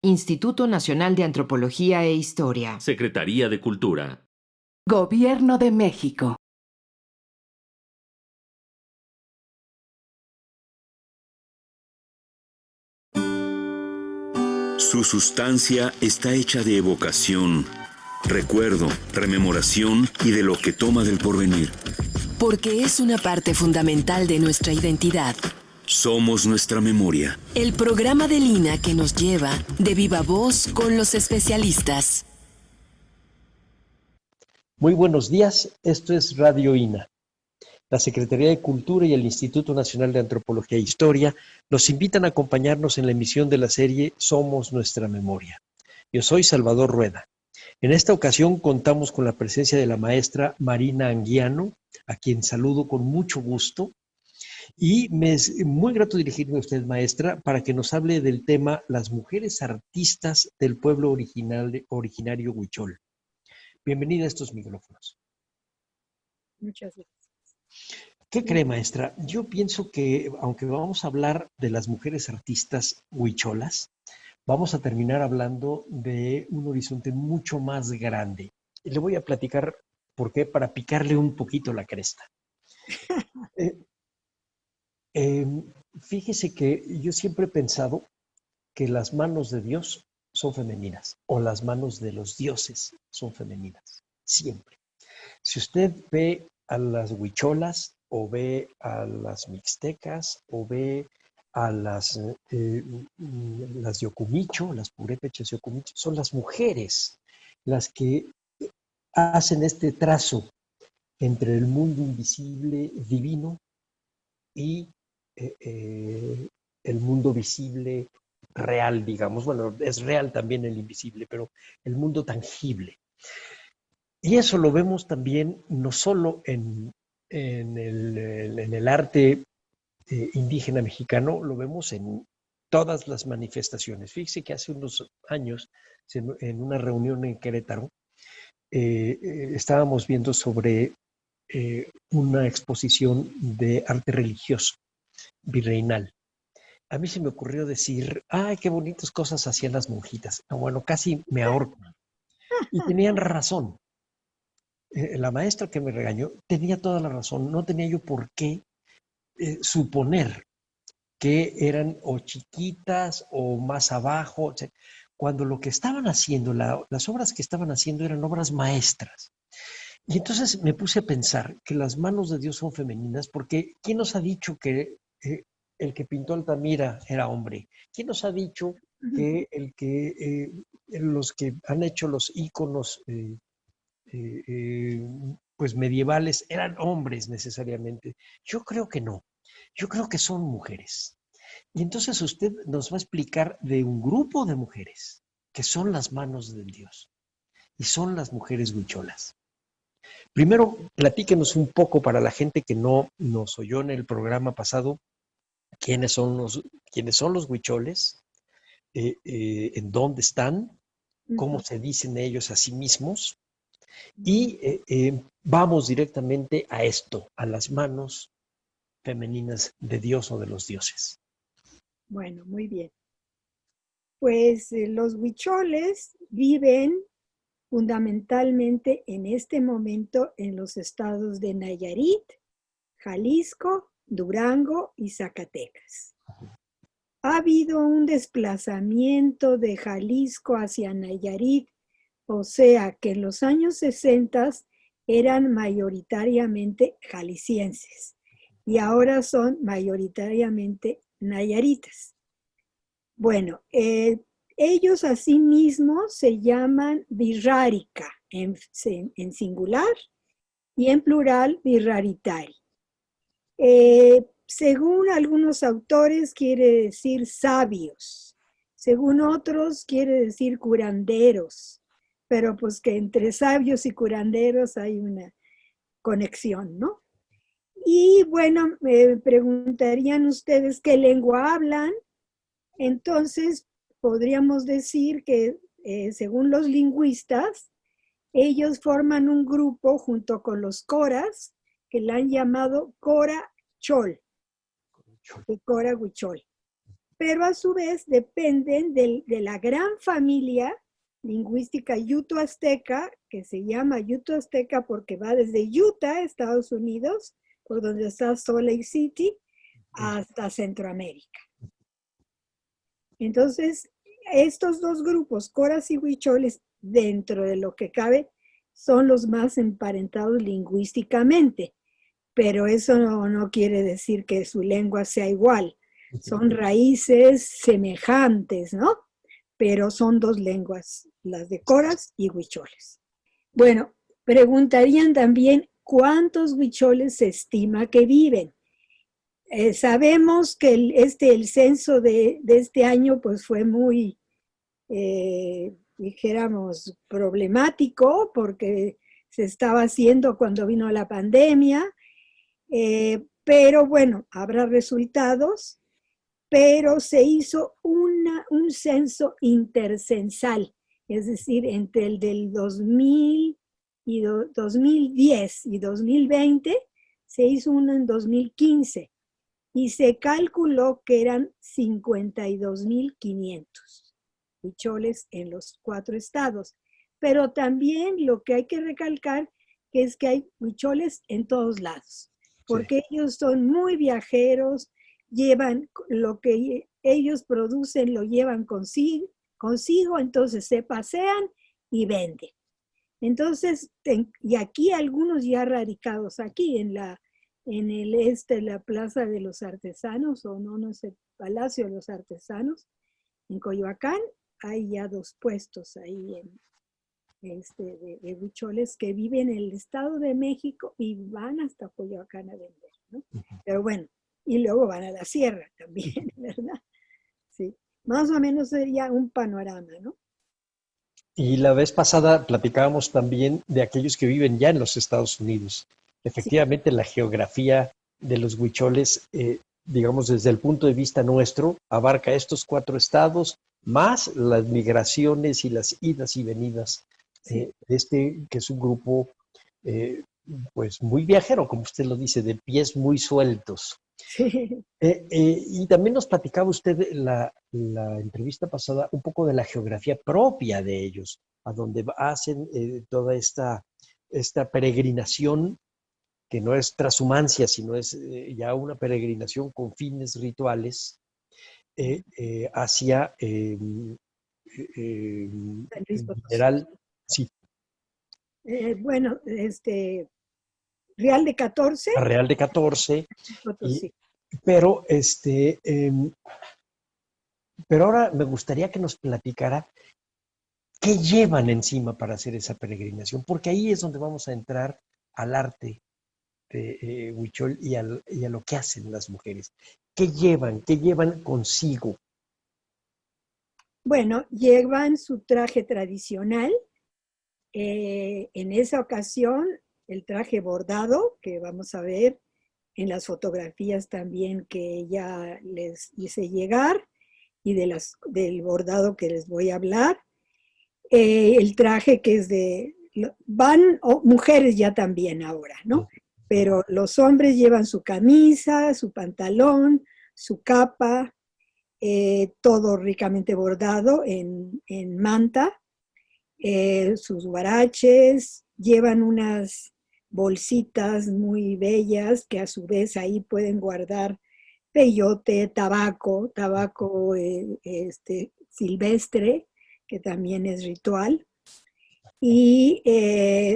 Instituto Nacional de Antropología e Historia. Secretaría de Cultura. Gobierno de México. Su sustancia está hecha de evocación, recuerdo, rememoración y de lo que toma del porvenir. Porque es una parte fundamental de nuestra identidad. Somos nuestra memoria. El programa del INA que nos lleva de viva voz con los especialistas. Muy buenos días, esto es Radio INA. La Secretaría de Cultura y el Instituto Nacional de Antropología e Historia nos invitan a acompañarnos en la emisión de la serie Somos Nuestra Memoria. Yo soy Salvador Rueda. En esta ocasión contamos con la presencia de la maestra Marina Anguiano, a quien saludo con mucho gusto. Y me es muy grato dirigirme a usted, maestra, para que nos hable del tema las mujeres artistas del pueblo originario huichol. Bienvenida a estos micrófonos. Muchas gracias. ¿Qué cree, maestra? Yo pienso que, aunque vamos a hablar de las mujeres artistas huicholas, vamos a terminar hablando de un horizonte mucho más grande. Y le voy a platicar por qué, para picarle un poquito la cresta. Fíjese que yo siempre he pensado que las manos de Dios son femeninas, o las manos de los dioses son femeninas, siempre. Si usted ve a las huicholas, o ve a las mixtecas, o ve a las yocumicho, las purépechas yocumicho, son las mujeres las que hacen este trazo entre el mundo invisible divino y el mundo visible real, digamos. Bueno, es real también el invisible, pero el mundo tangible. Y eso lo vemos también no solo en el arte indígena mexicano, lo vemos en todas las manifestaciones. Fíjese que hace unos años, en una reunión en Querétaro, estábamos viendo sobre una exposición de arte religioso virreinal. A mí se me ocurrió decir, ¡ay, qué bonitas cosas hacían las monjitas! Bueno, casi me ahorco. Y tenían razón. La maestra que me regañó tenía toda la razón. No tenía yo por qué suponer que eran o chiquitas o más abajo, o sea, cuando lo que estaban haciendo, las obras que estaban haciendo eran obras maestras. Y entonces me puse a pensar que las manos de Dios son femeninas, porque ¿quién nos ha dicho que el que pintó Altamira era hombre? ¿Quién nos ha dicho que los que han hecho los íconos pues medievales eran hombres necesariamente? Yo creo que no. Yo creo que son mujeres. Y entonces usted nos va a explicar de un grupo de mujeres que son las manos de Dios y son las mujeres huicholas. Primero, platíquenos un poco para la gente que no nos oyó en el programa pasado, quiénes son los huicholes, en dónde están, cómo se dicen ellos a sí mismos, y vamos directamente a esto, a las manos femeninas de Dios o de los dioses. Bueno, muy bien. Pues los huicholes viven fundamentalmente en este momento en los estados de Nayarit, Jalisco, Durango y Zacatecas. Ha habido un desplazamiento de Jalisco hacia Nayarit, o sea que en los años 60 eran mayoritariamente jaliscienses y ahora son mayoritariamente nayaritas. Bueno, ellos asimismo se llaman birrárica en singular y en plural birraritari. Según algunos autores quiere decir sabios, según otros quiere decir curanderos, pero pues que entre sabios y curanderos hay una conexión, ¿no? Y bueno, me preguntarían ustedes qué lengua hablan. Entonces, podríamos decir que, según los lingüistas, ellos forman un grupo junto con los coras, que la han llamado Cora Chol, de Cora Huichol. pero a su vez dependen de la gran familia lingüística yuto-azteca, que se llama yuto-azteca porque va desde Utah, Estados Unidos, por donde está Salt Lake City, hasta Centroamérica. Entonces, estos dos grupos, coras y huicholes, dentro de lo que cabe, son los más emparentados lingüísticamente, pero eso no quiere decir que su lengua sea igual. Son raíces semejantes, ¿no? Pero son dos lenguas, las de coras y huicholes. Bueno, preguntarían también cuántos huicholes se estima que viven. Sabemos que el censo de este año pues fue muy, dijéramos, problemático porque se estaba haciendo cuando vino la pandemia, pero bueno, habrá resultados, pero se hizo un censo intercensal, es decir, entre el del 2000 y 2010 y 2020, se hizo uno en 2015 y se calculó que eran 52,500 huicholes en los 4 estados. Pero también lo que hay que recalcar es que hay huicholes en todos lados, porque ellos son muy viajeros, llevan lo que ellos producen, lo llevan consigo, entonces se pasean y venden. Entonces, y aquí algunos ya radicados aquí en la Plaza de los Artesanos, o no sé, Palacio de los Artesanos, en Coyoacán, hay ya 2 puestos ahí de huicholes que viven en el Estado de México y van hasta Coyoacán a vender, ¿no? Pero bueno, y luego van a la sierra también, ¿verdad? Sí, más o menos sería un panorama, ¿no? Y la vez pasada platicábamos también de aquellos que viven ya en los Estados Unidos. Efectivamente, sí. La geografía de los huicholes, digamos desde el punto de vista nuestro, abarca estos 4 estados, más las migraciones y las idas y venidas que es un grupo pues muy viajero, como usted lo dice, de pies muy sueltos. Sí. Y también nos platicaba usted la entrevista pasada un poco de la geografía propia de ellos, a donde hacen toda esta peregrinación, que no es transhumancia, sino es ya una peregrinación con fines rituales hacia general, sí. Bueno, Real de 14. A Real de 14. Pero pero ahora me gustaría que nos platicara qué llevan encima para hacer esa peregrinación, porque ahí es donde vamos a entrar al arte de huichol y a lo que hacen las mujeres. ¿Qué llevan consigo? Bueno, llevan su traje tradicional. En esa ocasión, el traje bordado, que vamos a ver en las fotografías también que ya les hice llegar, y del bordado que les voy a hablar. El traje que es mujeres ya también ahora, ¿no? Pero los hombres llevan su camisa, su pantalón, su capa, todo ricamente bordado en manta, sus huaraches, llevan unas bolsitas muy bellas que a su vez ahí pueden guardar peyote, tabaco silvestre, que también es ritual, y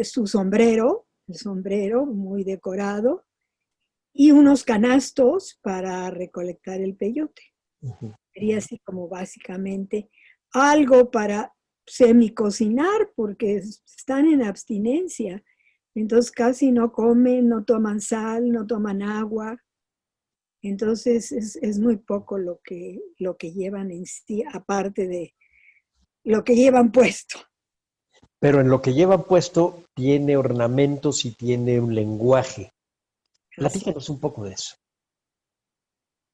su sombrero, el sombrero muy decorado, y unos canastos para recolectar el peyote. Sería así como básicamente algo para semicocinar, porque están en abstinencia, entonces casi no comen, no toman sal, no toman agua. Entonces es muy poco lo que llevan en sí, aparte de lo que llevan puesto. Pero en lo que llevan puesto tiene ornamentos y tiene un lenguaje. Platícanos un poco de eso.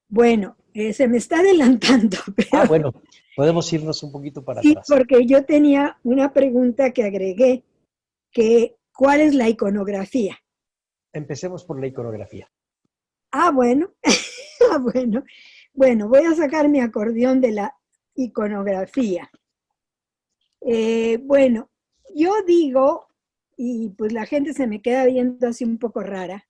Bueno, se me está adelantando. Pero, bueno, podemos irnos un poquito para sí, atrás. Sí, porque yo tenía una pregunta que agregué, que ¿cuál es la iconografía? Empecemos por la iconografía. Bueno. Bueno, Bueno, voy a sacar mi acordeón de la iconografía. Bueno, yo digo, y pues la gente se me queda viendo así un poco rara,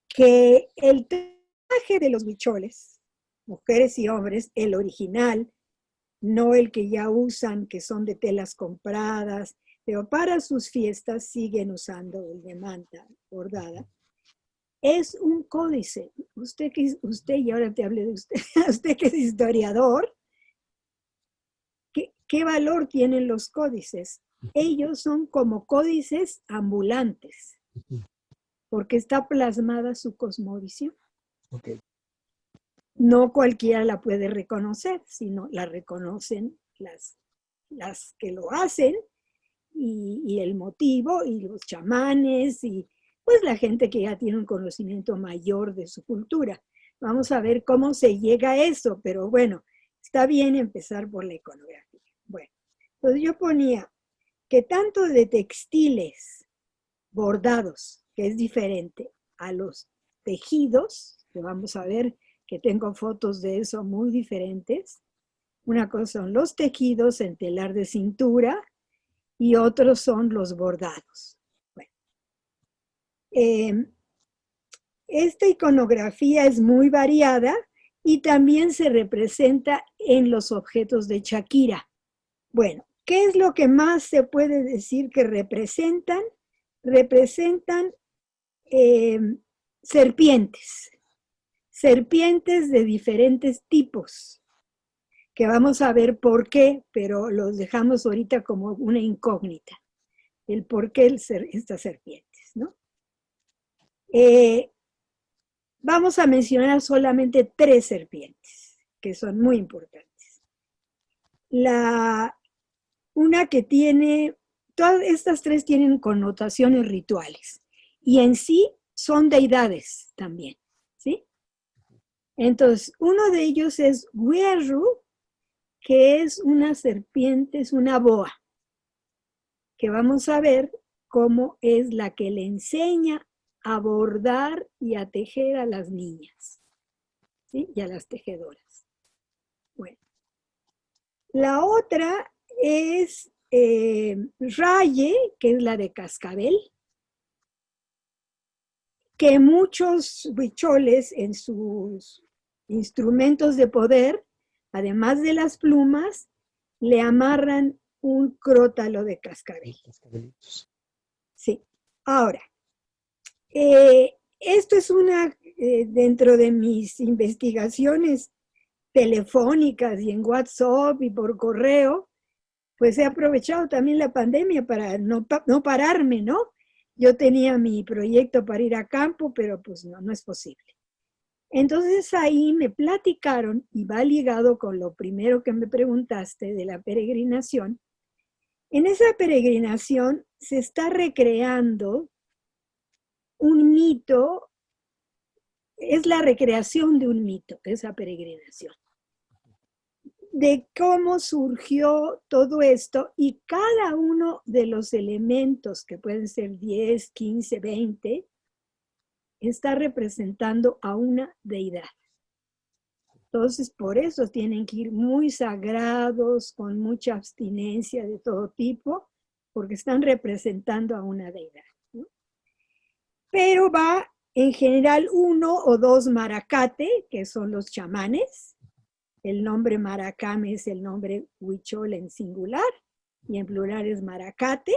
que el traje de los huicholes, mujeres y hombres, el original, no el que ya usan, que son de telas compradas, pero para sus fiestas siguen usando el de manta bordada, es un códice. Usted, y ahora te hablé de usted, usted que es historiador, ¿qué valor tienen los códices? Ellos son como códices ambulantes, porque está plasmada su cosmovisión. Ok. No cualquiera la puede reconocer, sino la reconocen las que lo hacen y el motivo y los chamanes y pues la gente que ya tiene un conocimiento mayor de su cultura. Vamos a ver cómo se llega a eso, pero bueno, está bien empezar por la iconografía. Bueno, entonces yo ponía que tanto de textiles bordados, que es diferente a los tejidos, que vamos a ver que tengo fotos de eso muy diferentes. Una cosa son los tejidos en telar de cintura y otros son los bordados. Bueno, esta iconografía es muy variada y también se representa en los objetos de Shakira. Bueno, ¿qué es lo que más se puede decir que representan? Representan serpientes de diferentes tipos, que vamos a ver por qué, pero los dejamos ahorita como una incógnita, el por qué estas serpientes, ¿no? Vamos a mencionar solamente 3 serpientes, que son muy importantes. Una que tiene, todas estas 3 tienen connotaciones rituales, y en sí son deidades también, ¿sí? Entonces, uno de ellos es Weru, que es una serpiente, es una boa, que vamos a ver cómo es la que le enseña a bordar y a tejer a las niñas, ¿sí? Y a las tejedoras. Bueno, la otra es Raye, que es la de cascabel, que muchos huicholes en sus instrumentos de poder, además de las plumas, le amarran un crótalo de cascabel. Sí. Ahora, esto es dentro de mis investigaciones telefónicas y en WhatsApp y por correo, pues he aprovechado también la pandemia para no pararme, ¿no? Yo tenía mi proyecto para ir a campo, pero pues no es posible. Entonces ahí me platicaron, y va ligado con lo primero que me preguntaste de la peregrinación. En esa peregrinación se está recreando un mito, es la recreación de un mito, esa peregrinación, de cómo surgió todo esto y cada uno de los elementos, que pueden ser 10, 15, 20, está representando a una deidad. Entonces, por eso tienen que ir muy sagrados, con mucha abstinencia de todo tipo, porque están representando a una deidad, ¿no? Pero va en general 1 o 2 maracate, que son los chamanes. El nombre maracame es el nombre huichol en singular, y en plural es maracate.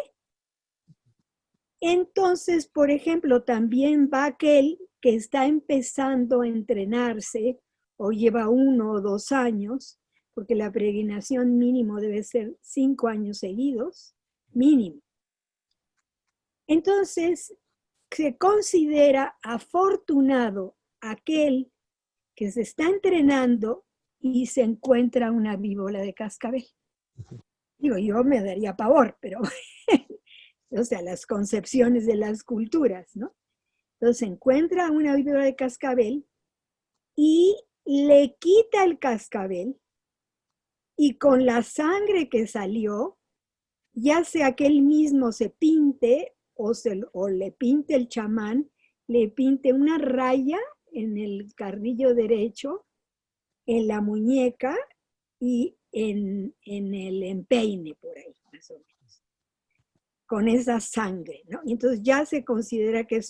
Entonces, por ejemplo, también va aquel que está empezando a entrenarse o lleva 1 o 2 años, porque la peregrinación mínimo debe ser 5 años seguidos, mínimo. Entonces, se considera afortunado aquel que se está entrenando y se encuentra una víbora de cascabel. Digo, yo me daría pavor, pero o sea, las concepciones de las culturas, ¿no? Entonces se encuentra una víbora de cascabel y le quita el cascabel, y con la sangre que salió, ya sea que él mismo se pinte o le pinte el chamán, le pinte una raya en el carrillo derecho en la muñeca y en el empeine por ahí, más o menos, con esa sangre, ¿no? Y entonces ya se considera que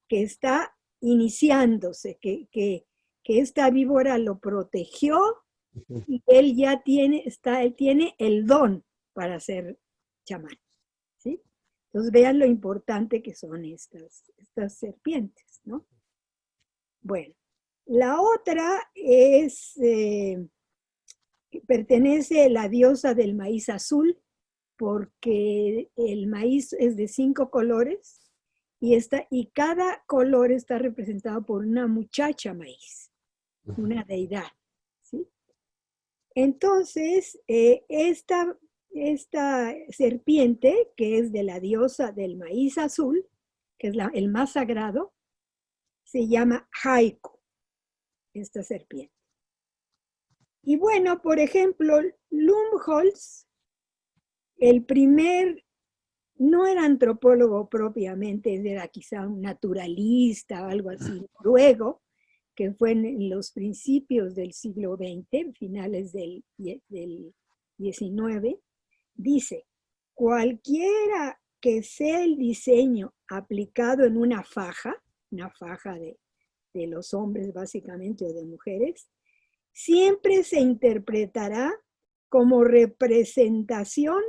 está iniciándose, que esta víbora lo protegió y él ya tiene el don para ser chamán, ¿sí? Entonces vean lo importante que son estas serpientes, ¿no? Bueno, la otra pertenece a la diosa del maíz azul, porque el maíz es de 5 colores y cada color está representado por una muchacha maíz, una deidad, ¿sí? Entonces, esta serpiente, que es de la diosa del maíz azul, que es el más sagrado, se llama Haiku, esta serpiente. Y bueno, por ejemplo, Lumholtz, el primer, no era antropólogo propiamente, era quizá un naturalista o algo así, noruego, que fue en los principios del siglo XX, finales del XIX, dice, cualquiera que sea el diseño aplicado en una faja de los hombres básicamente o de mujeres, siempre se interpretará como representación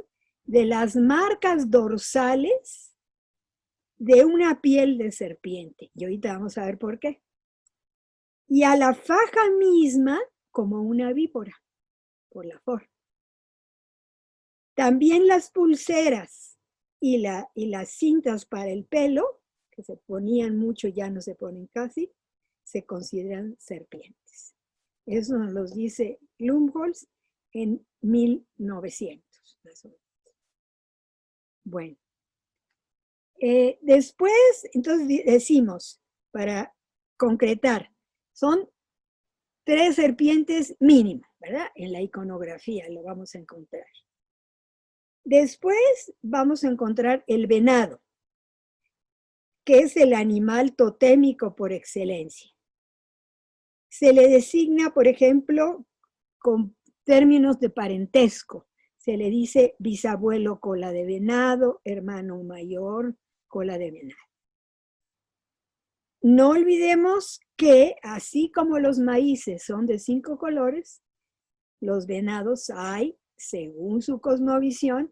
de las marcas dorsales de una piel de serpiente. Y ahorita vamos a ver por qué. Y a la faja misma como una víbora, por la forma. También las pulseras y las cintas para el pelo, que se ponían mucho, ya no se ponen casi, se consideran serpientes. Eso nos lo dice Lumholtz en 1900. Bueno, después, entonces decimos, para concretar, son 3 serpientes mínimas, ¿verdad? En la iconografía lo vamos a encontrar. Después vamos a encontrar el venado, que es el animal totémico por excelencia. Se le designa, por ejemplo, con términos de parentesco. Se le dice bisabuelo cola de venado, hermano mayor cola de venado. No olvidemos que así como los maíces son de 5 colores, los venados hay, según su cosmovisión,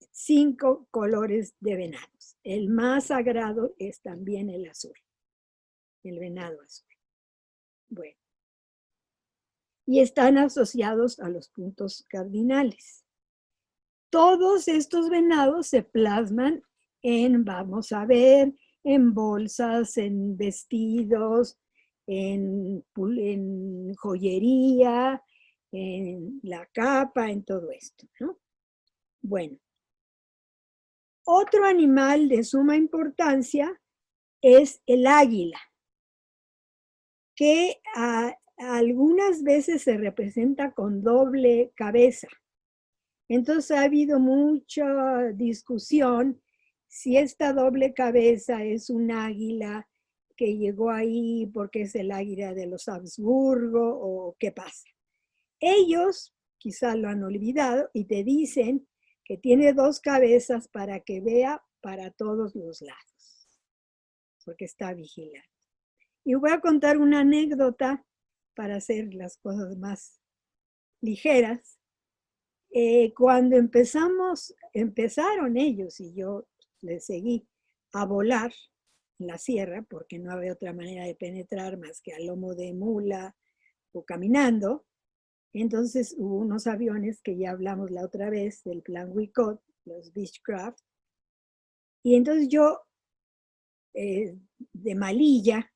5 colores de venados. El más sagrado es también el azul, el venado azul. Bueno, y están asociados a los puntos cardinales. Todos estos venados se plasman vamos a ver, en bolsas, en vestidos, en joyería, en la capa, en todo esto, ¿no? Bueno, otro animal de suma importancia es el águila, que algunas veces se representa con doble cabeza. Entonces ha habido mucha discusión si esta doble cabeza es un águila que llegó ahí porque es el águila de los Habsburgo o qué pasa. Ellos quizás lo han olvidado y te dicen que tiene 2 cabezas para que vea para todos los lados, porque está vigilando. Y voy a contar una anécdota para hacer las cosas más ligeras. Cuando empezaron ellos y yo les seguí a volar en la sierra, porque no había otra manera de penetrar más que a lomo de mula o caminando. Entonces hubo unos aviones que ya hablamos la otra vez del plan Wicot, los Beechcraft, y entonces yo de malilla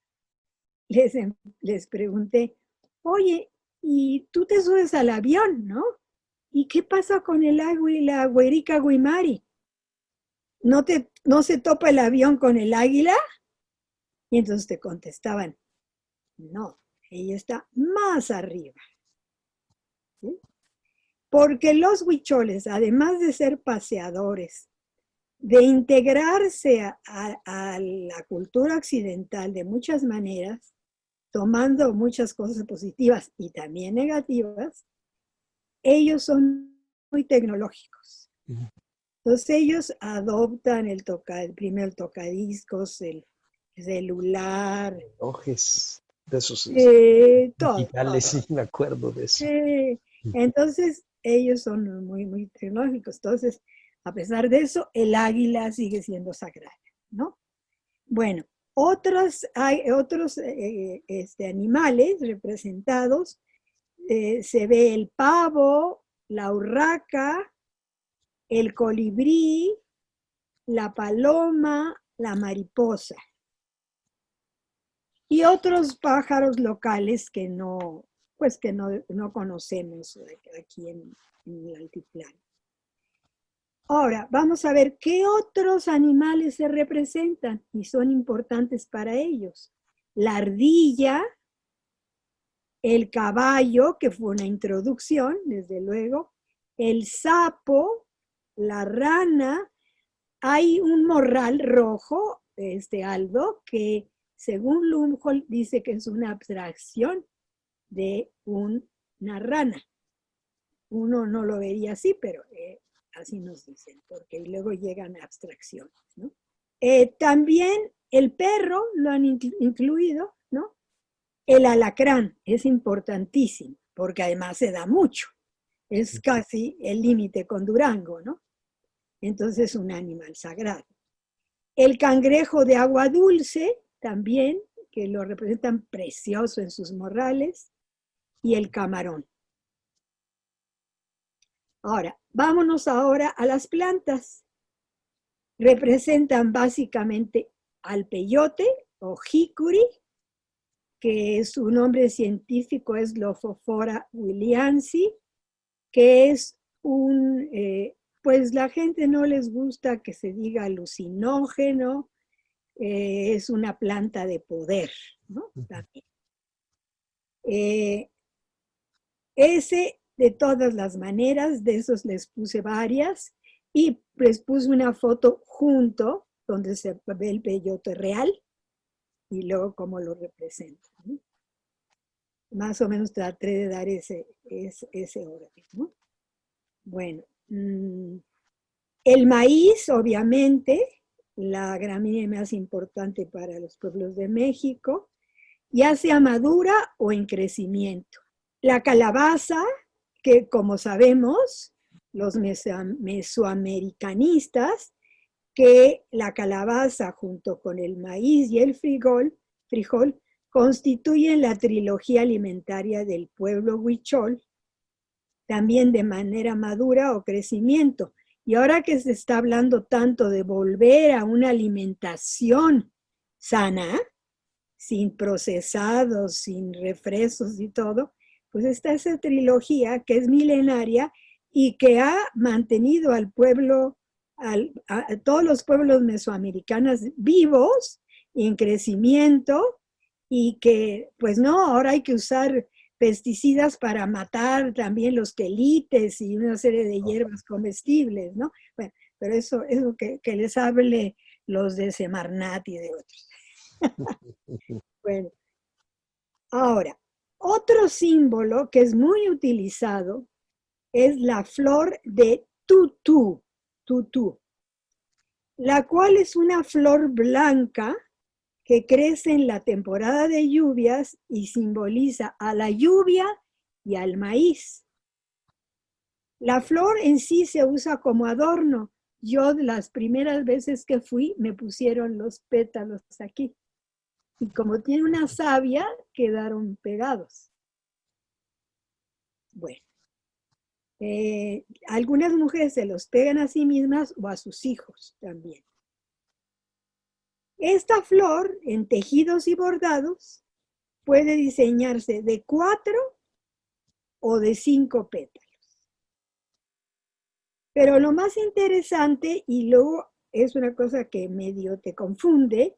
les pregunté, oye, y tú te subes al avión, ¿no? ¿Y qué pasa con el águila Huerica Guimari? ¿No se topa el avión con el águila? Y entonces te contestaban, no, ella está más arriba. ¿Sí? Porque los huicholes, además de ser paseadores, de integrarse a la cultura occidental de muchas maneras, tomando muchas cosas positivas y también negativas, ellos son muy tecnológicos. Entonces ellos adoptan el primer tocadiscos, el celular, Relojes de esos todo. digitales, sí, me acuerdo de eso. Entonces ellos son muy, muy tecnológicos. Entonces, a pesar de eso, el águila sigue siendo sagrada, ¿no? Bueno, hay otros animales representados. Se ve el pavo, la urraca, el colibrí, la paloma, la mariposa. Y otros pájaros locales que no conocemos aquí en el altiplano. Ahora, vamos a ver qué otros animales se representan y son importantes para ellos. La ardilla, el caballo, que fue una introducción, desde luego, el sapo, la rana. Hay un morral rojo, Aldo, que según Lumholtz dice que es una abstracción de una rana. Uno no lo vería así, pero así nos dicen, porque luego llegan abstracciones, ¿no? También el perro lo han incluido, ¿no? El alacrán es importantísimo, porque además se da mucho. Es casi el límite con Durango, ¿no? Entonces es un animal sagrado. El cangrejo de agua dulce también, que lo representan precioso en sus morrales, y el camarón. Ahora, vámonos ahora a las plantas. Representan básicamente al peyote o jicuri, que su nombre científico es Lophophora williamsi, que es pues la gente no les gusta que se diga alucinógeno, es una planta de poder, ¿no? También. Ese, de todas las maneras, de esos les puse varias, y les puse una foto junto, donde se ve el peyote real, y luego cómo lo representa, ¿no? Más o menos traté de dar ese orden, ¿no? Bueno, el maíz, obviamente, la gramínea más importante para los pueblos de México, ya sea madura o en crecimiento. La calabaza, que como sabemos, los mesoamericanistas, que la calabaza junto con el maíz y el frijol constituyen la trilogía alimentaria del pueblo huichol, también de manera madura o crecimiento. Y ahora que se está hablando tanto de volver a una alimentación sana, sin procesados, sin refrescos y todo, pues está esa trilogía que es milenaria y que ha mantenido al pueblo, a todos los pueblos mesoamericanos vivos y en crecimiento, y que pues no, ahora hay que usar pesticidas para matar también los quelites y una serie de hierbas comestibles, ¿no? Bueno, pero eso es lo que les hable los de Semarnat y de otros. Bueno, ahora, otro símbolo que es muy utilizado es la flor de tutú, la cual es una flor blanca que crece en la temporada de lluvias y simboliza a la lluvia y al maíz. La flor en sí se usa como adorno. Yo las primeras veces que fui me pusieron los pétalos aquí. Y como tiene una savia, quedaron pegados. Bueno, algunas mujeres se los pegan a sí mismas o a sus hijos también. Esta flor, en tejidos y bordados, puede diseñarse de 4 o de 5 pétalos. Pero lo más interesante, y luego es una cosa que medio te confunde,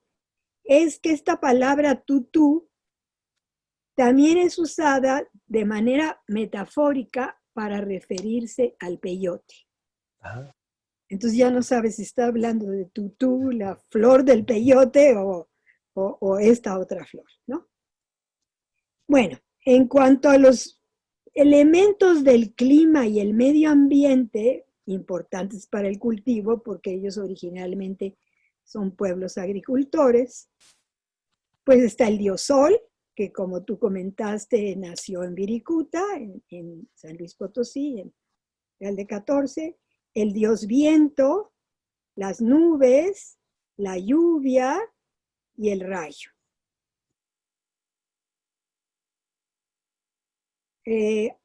es que esta palabra tutú también es usada de manera metafórica para referirse al peyote. Ajá. Entonces ya no sabes si está hablando de tutú, la flor del peyote o esta otra flor, ¿no? Bueno, en cuanto a los elementos del clima y el medio ambiente, importantes para el cultivo, porque ellos originalmente son pueblos agricultores, pues está el dios Sol, que como tú comentaste, nació en Viricuta, en San Luis Potosí, en Real de 14, el dios Viento, las nubes, la lluvia y el rayo.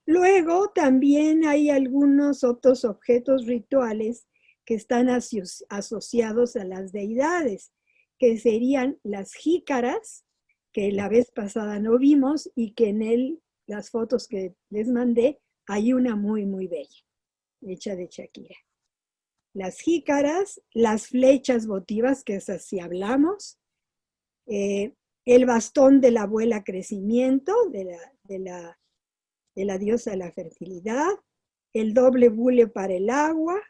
Luego también hay algunos otros objetos rituales que están asociados a las deidades, que serían las jícaras, que la vez pasada no vimos y que en las fotos que les mandé hay una muy, muy bella, hecha de Shakira. Las jícaras, las flechas votivas, que esas sí hablamos, el bastón de la abuela crecimiento, de la diosa de la fertilidad, el doble bule para el agua,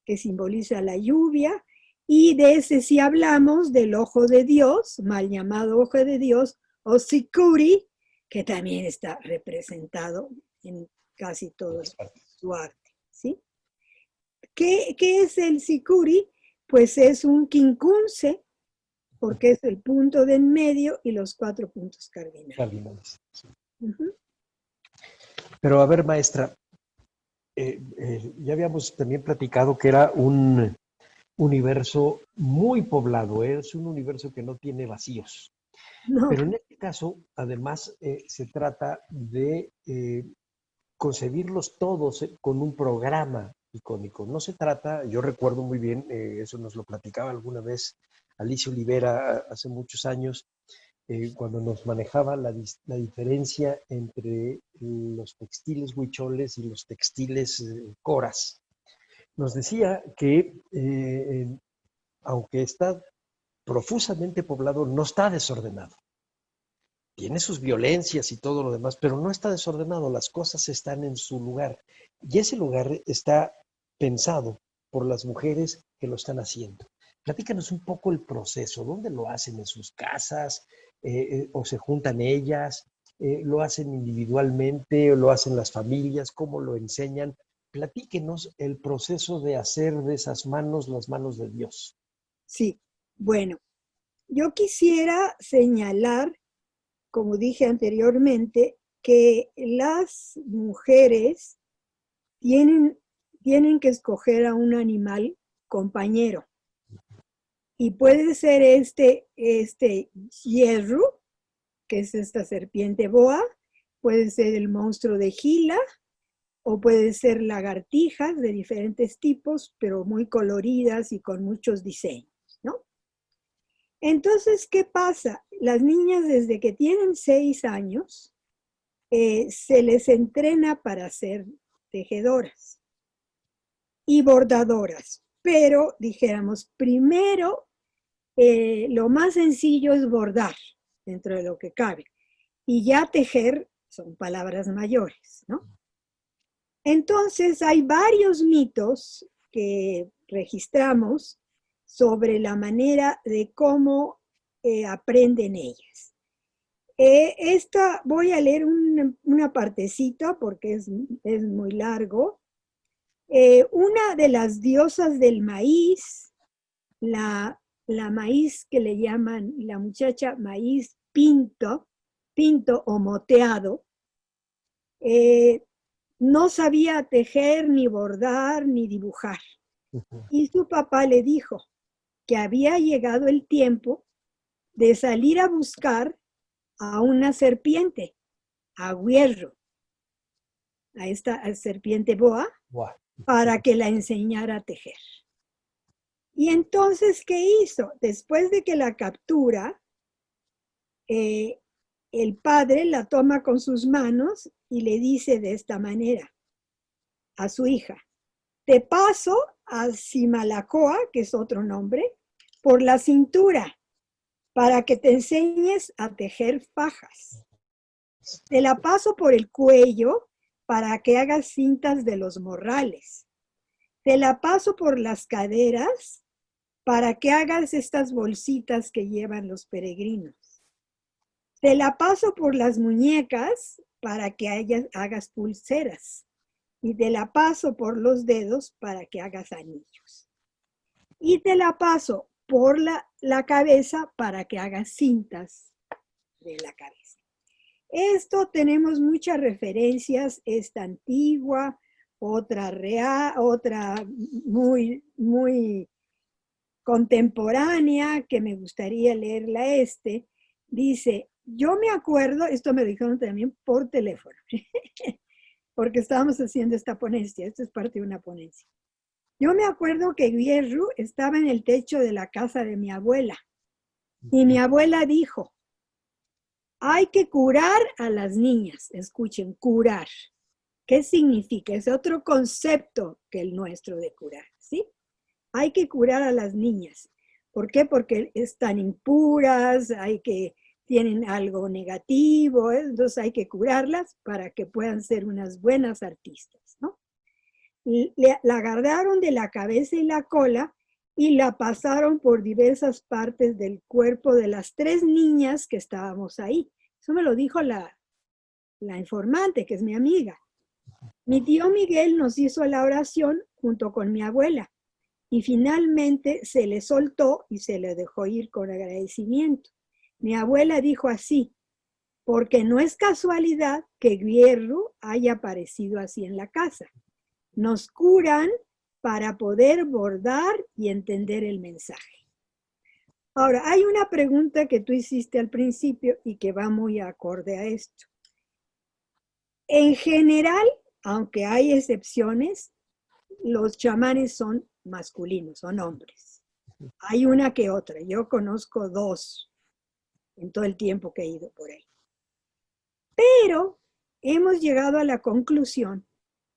que simboliza la lluvia, y de ese sí hablamos del ojo de Dios, mal llamado ojo de Dios, o Sicuri, que también está representado en casi todo su arte, ¿sí? ¿Qué es el Sicuri? Pues es un quincunce, porque es el punto de en medio y los 4 puntos cardinales. Sí. Uh-huh. Pero a ver, maestra, ya habíamos también platicado que era un universo muy poblado, es un universo que no tiene vacíos. No. Pero en este caso, además, se trata de concebirlos todos con un programa icónico. No se trata, yo recuerdo muy bien, eso nos lo platicaba alguna vez Alicia Olivera hace muchos años, cuando nos manejaba la diferencia entre los textiles huicholes y los textiles coras. Nos decía que aunque está profusamente poblado, no está desordenado. Tiene sus violencias y todo lo demás, pero no está desordenado, las cosas están en su lugar. Y ese lugar está pensado por las mujeres que lo están haciendo. Platícanos un poco el proceso, ¿dónde lo hacen? ¿En sus casas? ¿O se juntan ellas? ¿Lo hacen individualmente? ¿O lo hacen las familias? ¿Cómo lo enseñan? Platíquenos el proceso de hacer de esas manos las manos de Dios. Sí, bueno, yo quisiera señalar, como dije anteriormente, que las mujeres tienen que escoger a un animal compañero. Y puede ser este hierro, que es esta serpiente boa, puede ser el monstruo de Gila, o puede ser lagartijas de diferentes tipos, pero muy coloridas y con muchos diseños, ¿no? Entonces, ¿qué pasa? Las niñas desde que tienen 6 años, se les entrena para ser tejedoras y bordadoras, pero dijéramos, primero, lo más sencillo es bordar dentro de lo que cabe, y ya tejer son palabras mayores, ¿no? Entonces hay varios mitos que registramos sobre la manera de cómo aprenden ellas. Voy a leer una partecita porque es muy largo. Una de las diosas del maíz, la maíz que le llaman la muchacha maíz pinto o moteado, no sabía tejer, ni bordar, ni dibujar. Y su papá le dijo que había llegado el tiempo de salir a buscar a una serpiente, a Hierro, a esta serpiente boa, para que la enseñara a tejer. Y entonces, ¿qué hizo? Después de que la captura, el padre la toma con sus manos y le dice de esta manera a su hija: te paso a Simalacoa, que es otro nombre, por la cintura, para que te enseñes a tejer fajas. Te la paso por el cuello para que hagas cintas de los morrales. Te la paso por las caderas para que hagas estas bolsitas que llevan los peregrinos. Te la paso por las muñecas para que hagas pulseras. Y te la paso por los dedos para que hagas anillos. Y te la paso por la cabeza para que hagas cintas de la cabeza. Esto tenemos muchas referencias, esta antigua, otra real, otra muy, muy contemporánea, que me gustaría leerla dice, yo me acuerdo, esto me dijeron también por teléfono, porque estábamos haciendo esta ponencia, esto es parte de una ponencia. Yo me acuerdo que Guierru estaba en el techo de la casa de mi abuela, y mi abuela dijo, hay que curar a las niñas, escuchen, curar. ¿Qué significa? Es otro concepto que el nuestro de curar, ¿sí? Hay que curar a las niñas. ¿Por qué? Porque están impuras, tienen algo negativo, entonces hay que curarlas para que puedan ser unas buenas artistas, ¿no? La agarraron de la cabeza y la cola y la pasaron por diversas partes del cuerpo de las 3 niñas que estábamos ahí. Eso me lo dijo la informante, que es mi amiga. Mi tío Miguel nos hizo la oración junto con mi abuela y finalmente se le soltó y se le dejó ir con agradecimiento. Mi abuela dijo así, porque no es casualidad que Guierru haya aparecido así en la casa. Nos curan para poder bordar y entender el mensaje. Ahora, hay una pregunta que tú hiciste al principio y que va muy acorde a esto. En general, aunque hay excepciones, los chamanes son masculinos, son hombres. Hay una que otra. Yo conozco 2 en todo el tiempo que he ido por ahí. Pero hemos llegado a la conclusión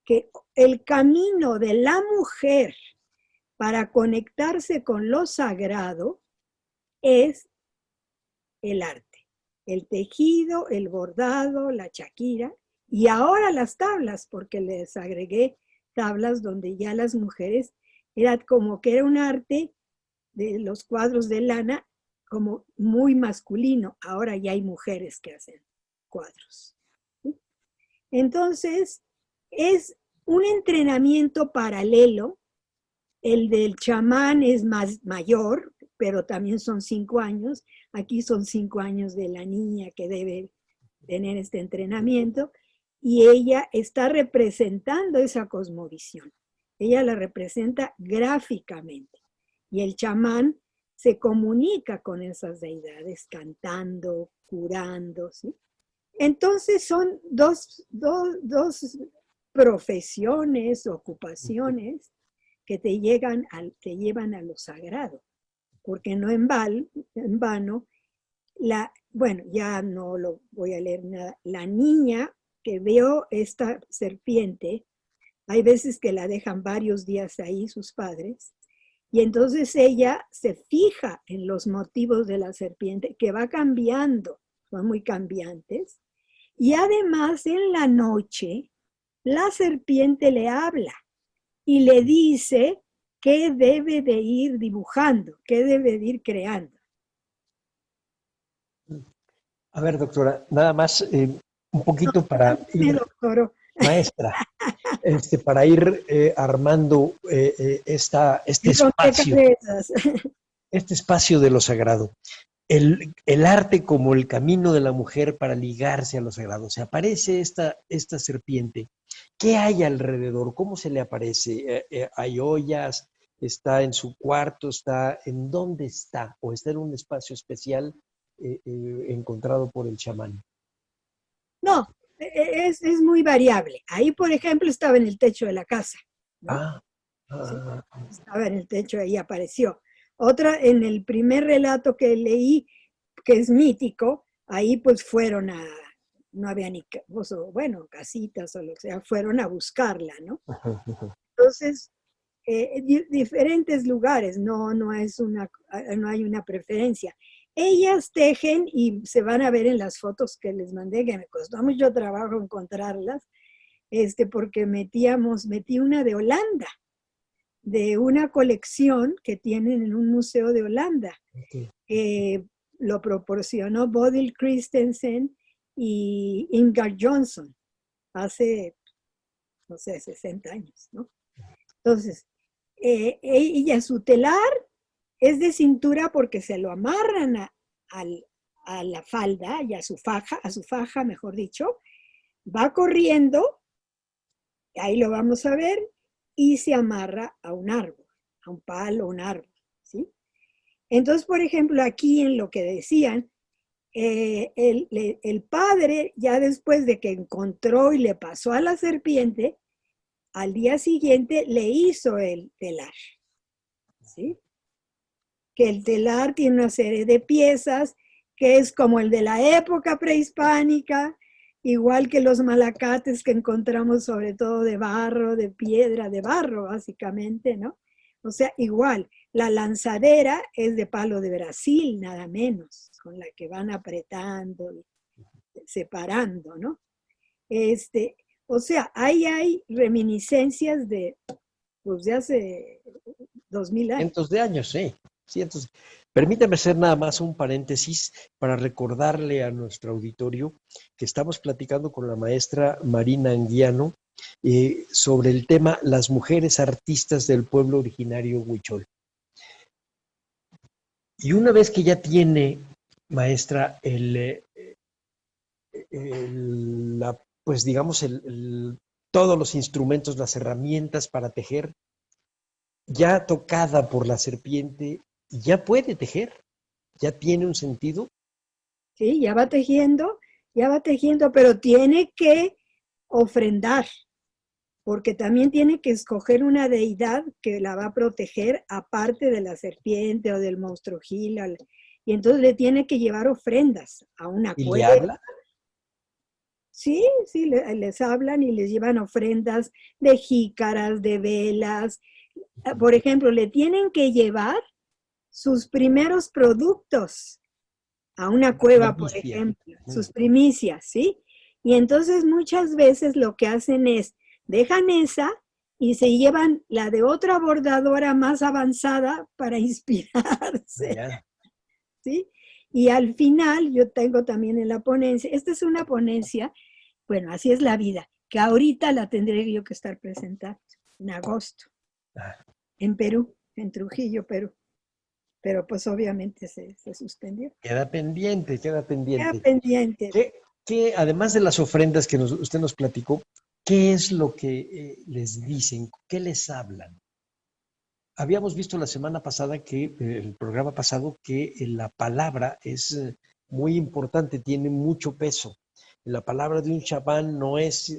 que el camino de la mujer para conectarse con lo sagrado es el arte, el tejido, el bordado, la chaquira y ahora las tablas, porque les agregué tablas donde ya las mujeres era como que era un arte de los cuadros de lana como muy masculino. Ahora ya hay mujeres que hacen cuadros. Entonces, es un entrenamiento paralelo. El del chamán es más mayor, pero también son 5 años. Aquí son 5 años de la niña que debe tener este entrenamiento. Y ella está representando esa cosmovisión. Ella la representa gráficamente. Y el chamán se comunica con esas deidades cantando, curando, ¿sí? Entonces son dos profesiones, ocupaciones que te llevan a lo sagrado. Porque no en vano, bueno, ya no lo voy a leer nada, la niña que veo esta serpiente, hay veces que la dejan varios días ahí sus padres, y entonces ella se fija en los motivos de la serpiente, que va cambiando, son muy cambiantes, y además en la noche la serpiente le habla y le dice qué debe de ir dibujando, qué debe de ir creando. A ver, doctora, nada más un poquito para ir, maestra, para ir armando este espacio de lo sagrado. El arte como el camino de la mujer para ligarse a lo sagrado. Se aparece esta serpiente. ¿Qué hay alrededor? ¿Cómo se le aparece? ¿Hay ollas? ¿Está en su cuarto? ¿En dónde está? ¿O está en un espacio especial encontrado por el chamán? No, es muy variable. Ahí, por ejemplo, estaba en el techo de la casa, ¿no? Sí, estaba en el techo, ahí apareció. Otra, en el primer relato que leí, que es mítico, ahí pues no había ni, bueno, casitas o lo que sea, fueron a buscarla, ¿no? Entonces, diferentes lugares, no hay una preferencia. Ellas tejen y se van a ver en las fotos que les mandé, que me costó mucho trabajo encontrarlas, porque metí una de Holanda, de una colección que tienen en un museo de Holanda. Okay. lo proporcionó Bodil Christensen y Ingvar Johnson hace, no sé, 60 años, ¿no? Entonces, ella, su telar es de cintura porque se lo amarran a la falda y a su faja, mejor dicho, va corriendo, ahí lo vamos a ver, y se amarra a un árbol, a un palo, un árbol, ¿sí? Entonces, por ejemplo, aquí en lo que decían, el padre, ya después de que encontró y le pasó a la serpiente, al día siguiente le hizo el telar, ¿sí? Que el telar tiene una serie de piezas que es como el de la época prehispánica, igual que los malacates que encontramos sobre todo de barro, de piedra, de barro básicamente, ¿no? O sea, igual, la lanzadera es de palo de Brasil, nada menos, con la que van apretando, separando, ¿no? O sea, ahí hay reminiscencias pues, de hace 2000 años. Cientos de años, sí. Cientos. Permítame hacer nada más un paréntesis para recordarle a nuestro auditorio que estamos platicando con la maestra Marina Anguiano sobre el tema las mujeres artistas del pueblo originario huichol. Y una vez que ya tiene, maestra, pues digamos, todos los instrumentos, las herramientas para tejer, ya tocada por la serpiente, ya puede tejer, ya tiene un sentido. Sí, ya va tejiendo, pero tiene que ofrendar, porque también tiene que escoger una deidad que la va a proteger aparte de la serpiente o del monstruo gil, y entonces le tiene que llevar ofrendas a una ¿Y cueva. le habla? Sí, les hablan y les llevan ofrendas de jícaras, de velas. Por ejemplo, le tienen que llevar sus primeros productos a una cueva, por ejemplo, sus primicias, ¿sí? Y entonces muchas veces lo que hacen es, dejan esa y se llevan la de otra bordadora más avanzada para inspirarse, ¿sí? Y al final, yo tengo también en la ponencia, esta es una ponencia, bueno, así es la vida, que ahorita la tendré yo que estar presentando en agosto, en Perú, en Trujillo, Perú. Pero pues obviamente se suspendió. Queda pendiente. Queda pendiente. ¿Qué, además de las ofrendas que usted nos platicó, qué es lo que les dicen? ¿Qué les hablan? Habíamos visto la semana pasada el programa pasado, que la palabra es muy importante, tiene mucho peso. La palabra de un chamán no es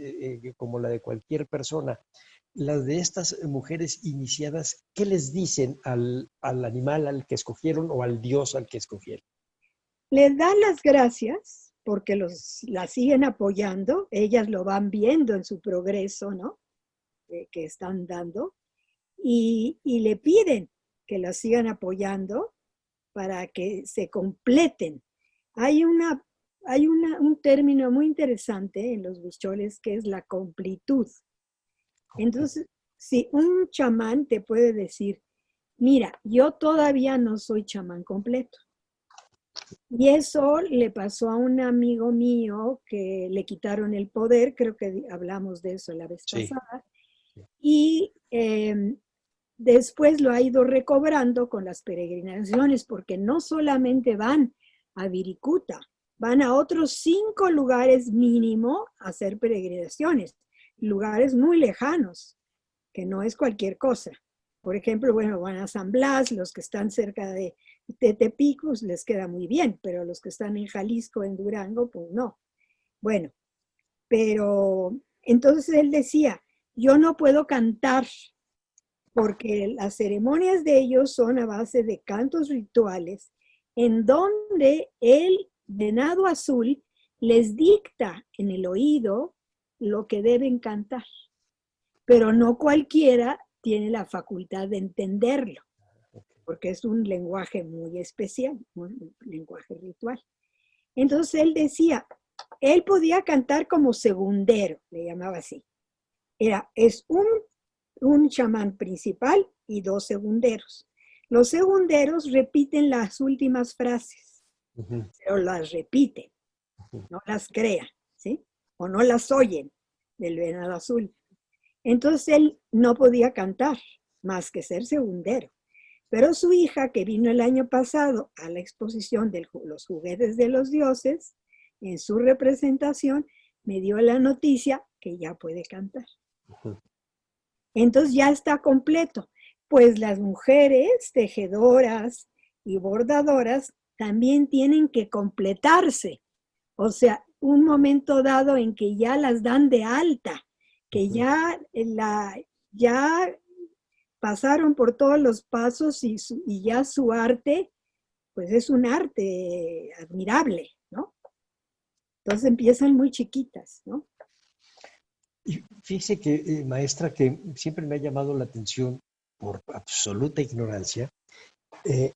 como la de cualquier persona. Las de estas mujeres iniciadas, ¿qué les dicen al animal al que escogieron o al dios al que escogieron? Les dan las gracias porque las siguen apoyando, ellas lo van viendo en su progreso, ¿no? Que están dando, y le piden que las sigan apoyando para que se completen. Hay un término muy interesante en los huicholes que es la completud. Entonces, si un chamán te puede decir, mira, yo todavía no soy chamán completo. Y eso le pasó a un amigo mío que le quitaron el poder, creo que hablamos de eso la vez pasada, y después lo ha ido recobrando con las peregrinaciones, porque no solamente van a Viricuta, van a otros 5 lugares mínimo a hacer peregrinaciones. Lugares muy lejanos, que no es cualquier cosa. Por ejemplo, bueno, van a San Blas, los que están cerca de Tepic, pues les queda muy bien, pero los que están en Jalisco, en Durango, pues no. Bueno, pero entonces él decía, yo no puedo cantar, porque las ceremonias de ellos son a base de cantos rituales, en donde el venado azul les dicta en el oído lo que deben cantar, pero no cualquiera tiene la facultad de entenderlo, porque es un lenguaje muy especial, un lenguaje ritual. Entonces él decía, él podía cantar como segundero, le llamaba así. Es un chamán principal y 2 segunderos. Los segunderos repiten las últimas frases Ujú. pero las repiten, no las crean, ¿sí? O no las oyen del venado azul. Entonces él no podía cantar más que ser segundero. Pero su hija, que vino el año pasado a la exposición de los juguetes de los dioses, en su representación, me dio la noticia que ya puede cantar. Ujú. Entonces ya está completo. Pues las mujeres tejedoras y bordadoras también tienen que completarse. O sea, un momento dado en que ya las dan de alta, que ya pasaron por todos los pasos y ya su arte, pues es un arte admirable, ¿no? Entonces empiezan muy chiquitas, ¿no? Y fíjese que, maestra, que siempre me ha llamado la atención por absoluta ignorancia, eh,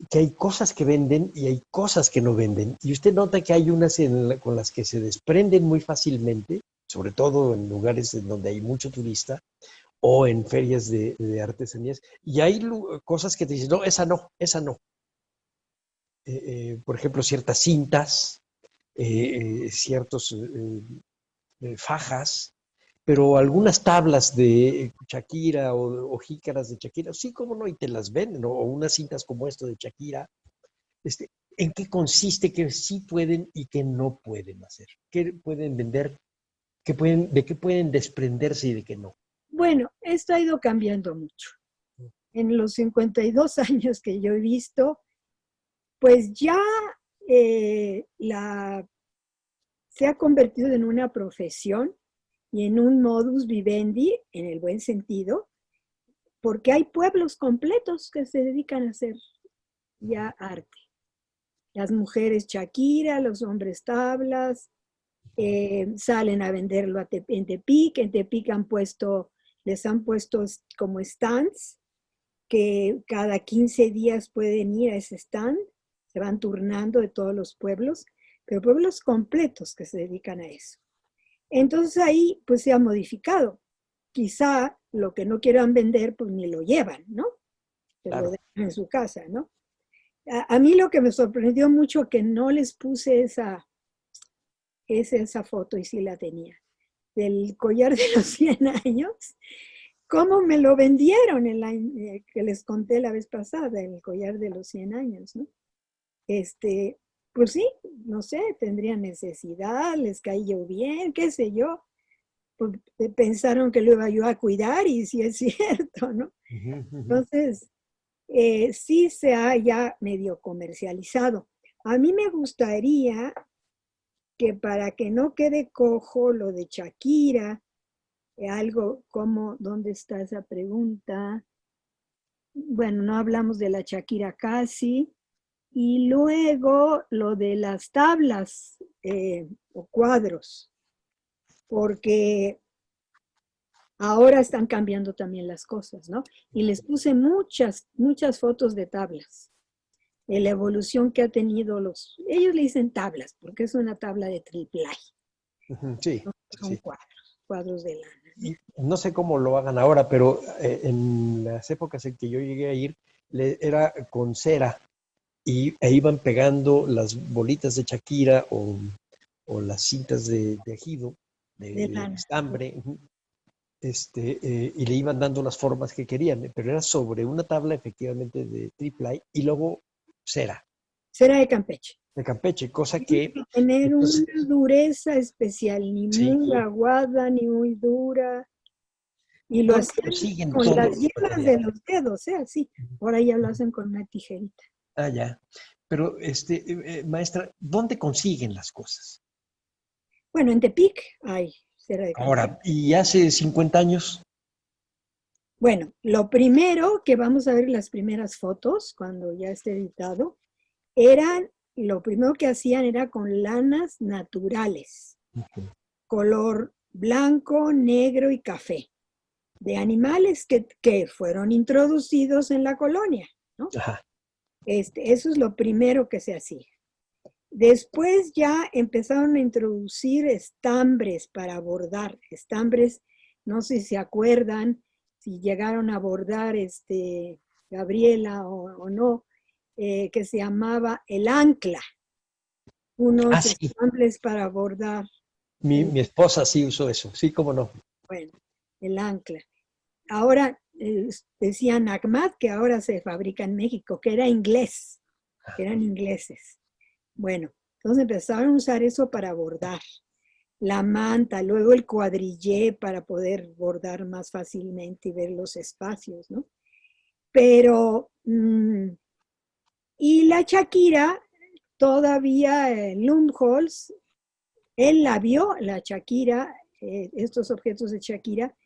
que hay cosas que venden y hay cosas que no venden. Y usted nota que hay unas con las que se desprenden muy fácilmente, sobre todo en lugares en donde hay mucho turista o en ferias de artesanías. Y hay cosas que te dicen, no, esa no, esa no. Por ejemplo, ciertas cintas, ciertos fajas, pero algunas tablas de Shakira o jícaras de Shakira, sí, cómo no, y te las venden, o unas cintas como esto de Shakira. ¿En qué consiste que sí pueden y que no pueden hacer? ¿Qué pueden vender? ¿De qué pueden desprenderse y de qué no? Bueno, esto ha ido cambiando mucho. En los 52 años que yo he visto, pues ya se ha convertido en una profesión y en un modus vivendi, en el buen sentido, porque hay pueblos completos que se dedican a hacer ya arte. Las mujeres Shakira, los hombres tablas, salen a venderlo en Tepic. En Tepic les han puesto como stands, que cada 15 días pueden ir a ese stand, se van turnando de todos los pueblos, pero pueblos completos que se dedican a eso. Entonces ahí pues se ha modificado. Quizá lo que no quieran vender pues ni lo llevan, ¿no? Se Claro. lo dejan en su casa, ¿no? A mí lo que me sorprendió mucho que no les puse esa foto, y sí la tenía, del collar de los 100 años. ¿Cómo me lo vendieron que les conté la vez pasada, el collar de los 100 años, ¿no? Pues sí, no sé, tendrían necesidad, les caía bien, qué sé yo. Pues pensaron que lo iba yo a cuidar y sí es cierto, ¿no? Entonces, sí se ha ya medio comercializado. A mí me gustaría que para que no quede cojo lo de Shakira, algo como, ¿dónde está esa pregunta? Bueno, no hablamos de la Shakira casi. Y luego lo de las tablas o cuadros, porque ahora están cambiando también las cosas, ¿no? Y les puse muchas fotos de tablas, de la evolución que ha tenido ellos le dicen tablas, porque es una tabla de triple A. Sí, Son sí. cuadros de lana. Y no sé cómo lo hagan ahora, pero en las épocas en que yo llegué a ir, era con cera e iban pegando las bolitas de Shakira o las cintas de tejido, De de lana. estambre, y le iban dando las formas que querían, pero era sobre una tabla efectivamente de triple A y luego cera Cera de Campeche. de Campeche, cosa Tiene que que tener entonces, una dureza especial, ni sí, muy aguada, ni muy dura. Y lo ¿dónde hacían consiguen con todos las los yemas de materiales? los dedos, así. Ahora ya lo hacen con una tijerita. Ah, ya. Pero, maestra, ¿dónde consiguen las cosas? Bueno, en Tepic hay cera de Campeche. Ahora, ¿y hace 50 años? Bueno, lo primero que vamos a ver las primeras fotos, cuando ya esté editado, lo primero que hacían era con lanas naturales, color blanco, negro y café, de animales que fueron introducidos en la colonia, ¿no? Ajá. Eso es lo primero que se hacía. Después ya empezaron a introducir estambres para bordar. Estambres, no sé si se acuerdan, si llegaron a bordar Gabriela o no, que se llamaba el ancla. unos sí. estambres para bordar. Mi esposa sí usó eso, sí, cómo no. Bueno, el ancla. Ahora decían ACMAT que ahora se fabrica en México, que era inglés, que eran ingleses. Bueno, entonces empezaron a usar eso para bordar. La manta, luego el cuadrillé para poder bordar más fácilmente y ver los espacios, ¿no? Pero, y la Shakira, todavía Lumholtz, él la vio, la Shakira, estos objetos de Shakira,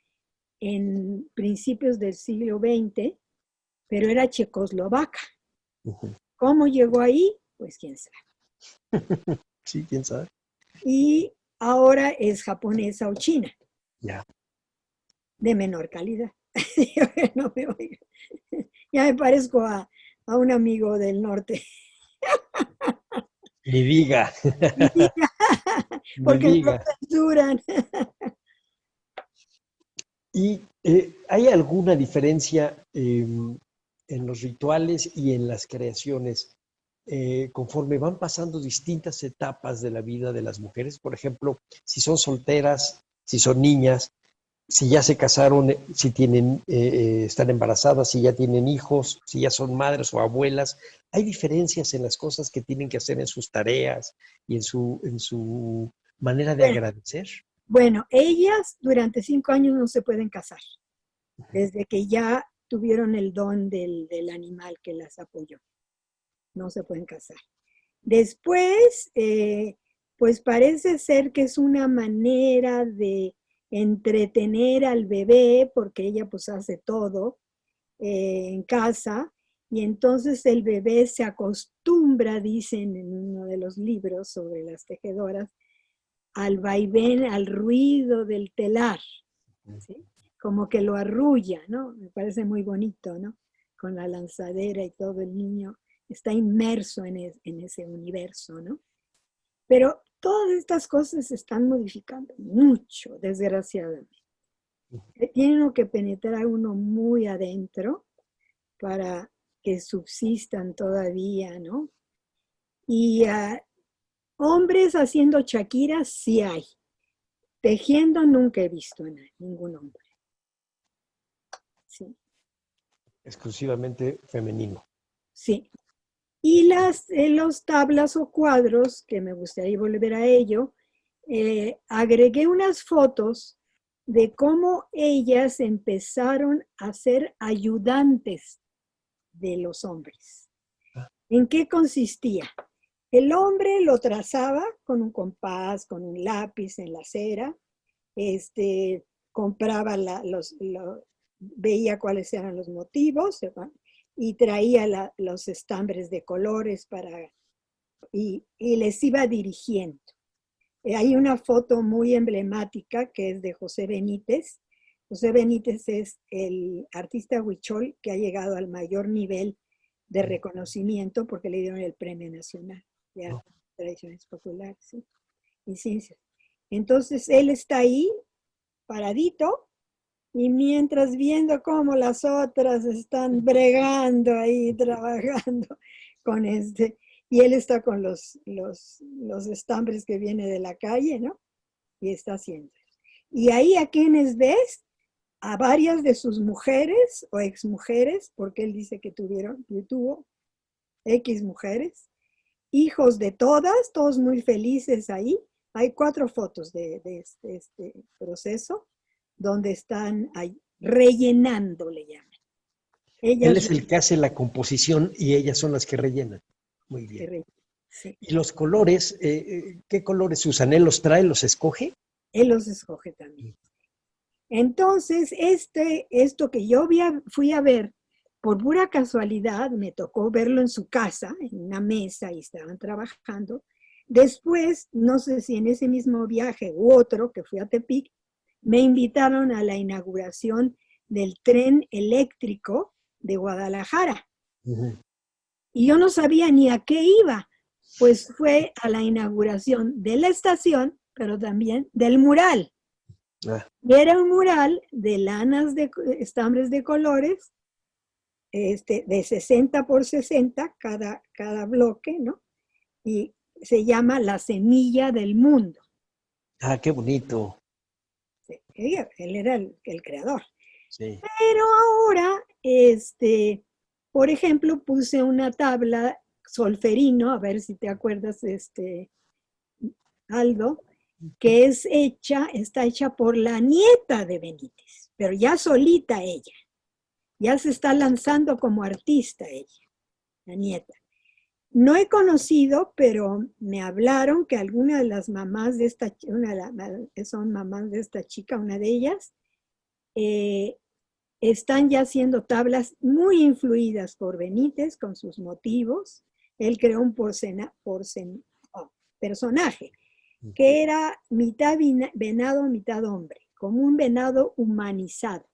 en principios del siglo XX, pero era checoslovaca. ¿Cómo llegó ahí? Pues quién sabe. Sí, quién sabe. Y ahora es japonesa o china. Ya. De menor calidad. No me oiga. Ya me parezco a un amigo del norte. Ni diga. Porque Ni no lo diga. censuran. ¿Y hay alguna diferencia en los rituales y en las creaciones conforme van pasando distintas etapas de la vida de las mujeres? Por ejemplo, si son solteras, si son niñas, si ya se casaron, si tienen, están embarazadas, si ya tienen hijos, si ya son madres o abuelas. ¿Hay diferencias en las cosas que tienen que hacer en sus tareas y en su manera de agradecer? Bueno, ellas durante 5 años no se pueden casar, desde que ya tuvieron el don del animal que las apoyó. No se pueden casar. Después, pues parece ser que es una manera de entretener al bebé, porque ella pues hace todo en casa, y entonces el bebé se acostumbra, dicen en uno de los libros sobre las tejedoras, al vaivén, al ruido del telar, ¿sí? Como que lo arrulla, ¿no? Me parece muy bonito, ¿no? Con la lanzadera y todo, el niño está inmerso en ese universo, ¿no? Pero todas estas cosas se están modificando mucho, desgraciadamente. Tienen que penetrar a uno muy adentro para que subsistan todavía, ¿no? Y hombres haciendo Shakira sí hay. Tejiendo nunca he visto a ningún hombre. Sí. Exclusivamente femenino. Sí. Y los tablas o cuadros, que me gustaría volver a ello, agregué unas fotos de cómo ellas empezaron a ser ayudantes de los hombres. ¿En qué consistía? El hombre lo trazaba con un compás, con un lápiz en la cera, compraba veía cuáles eran los motivos y traía los estambres de colores y les iba dirigiendo. Hay una foto muy emblemática que es de José Benítez. José Benítez es el artista huichol que ha llegado al mayor nivel de reconocimiento porque le dieron el Premio Nacional de Arte, Tradiciones Populares, ¿sí? Y Ciencias. Entonces él está ahí, paradito, y mientras viendo cómo las otras están bregando ahí, trabajando con y él está con los estambres que viene de la calle, ¿no? Y está haciendo. Y ahí a quienes ves, a varias de sus mujeres o exmujeres, porque él dice que tuvo X mujeres, hijos de todas, todos muy felices ahí. Hay 4 fotos de este proceso donde están ahí, rellenando, le llaman. Él es el que hace la composición y ellas son las que rellenan. Muy bien. Sí. ¿Y los colores? ¿Qué colores usan? ¿Él los trae, los escoge? Él los escoge también. Entonces, esto que yo fui a ver, por pura casualidad, me tocó verlo en su casa, en una mesa, y estaban trabajando. Después, no sé si en ese mismo viaje u otro, que fui a Tepic, me invitaron a la inauguración del tren eléctrico de Guadalajara. Uh-huh. Y yo no sabía ni a qué iba, pues fue a la inauguración de la estación, pero también del mural. Y era un mural de lanas de estambres de colores, de 60 por 60 cada bloque, ¿no? Y se llama La Semilla del Mundo. Ah, qué bonito. Sí, él era el creador. Sí. Pero ahora, por ejemplo, puse una tabla Solferino, a ver si te acuerdas, Aldo, que está hecha por la nieta de Benítez, pero ya solita ella. Ya se está lanzando como artista ella, la nieta. No he conocido, pero me hablaron que alguna de las mamás de esta, son mamás de esta chica, una de ellas, están ya haciendo tablas muy influidas por Benítez con sus motivos. Él creó un personaje que era mitad venado, mitad hombre, como un venado humanizado.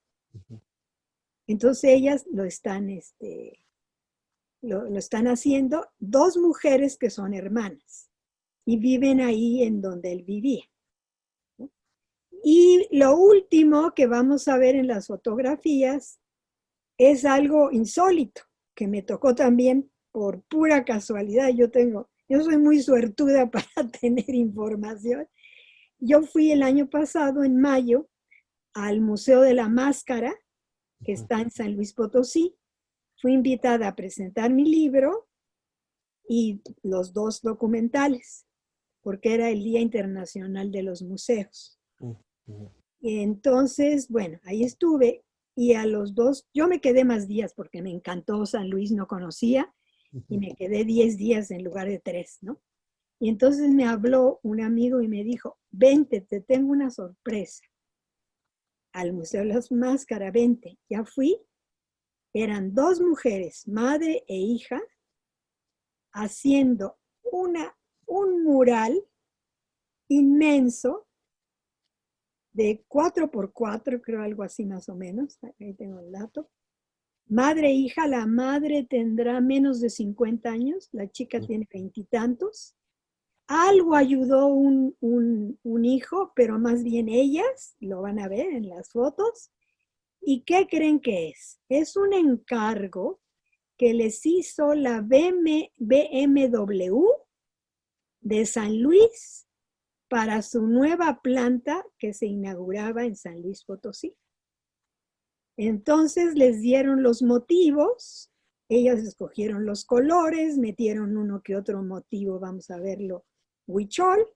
Entonces ellas lo están haciendo, dos mujeres que son hermanas y viven ahí en donde él vivía. Y lo último que vamos a ver en las fotografías es algo insólito, que me tocó también por pura casualidad. Yo soy muy suertuda para tener información. Yo fui el año pasado, en mayo, al Museo de la Máscara, que está en San Luis Potosí. Fui invitada a presentar mi libro y los dos documentales, porque era el Día Internacional de los Museos. Y entonces, bueno, ahí estuve y a los dos, yo me quedé más días porque me encantó San Luis, no conocía, y me quedé 10 días en lugar de 3, ¿no? Y entonces me habló un amigo y me dijo, vente, te tengo una sorpresa. Al Museo de las Máscaras, vente. Ya fui. Eran dos mujeres, madre e hija, haciendo un mural inmenso de 4x4, creo algo así más o menos. Ahí tengo el dato. Madre e hija, la madre tendrá menos de 50 años, la chica tiene 20 y tantos. Algo ayudó un hijo, pero más bien ellas, lo van a ver en las fotos. ¿Y qué creen que es? Es un encargo que les hizo la BMW de San Luis para su nueva planta que se inauguraba en San Luis Potosí. Entonces les dieron los motivos, ellos escogieron los colores, metieron uno que otro motivo, vamos a verlo, huichol,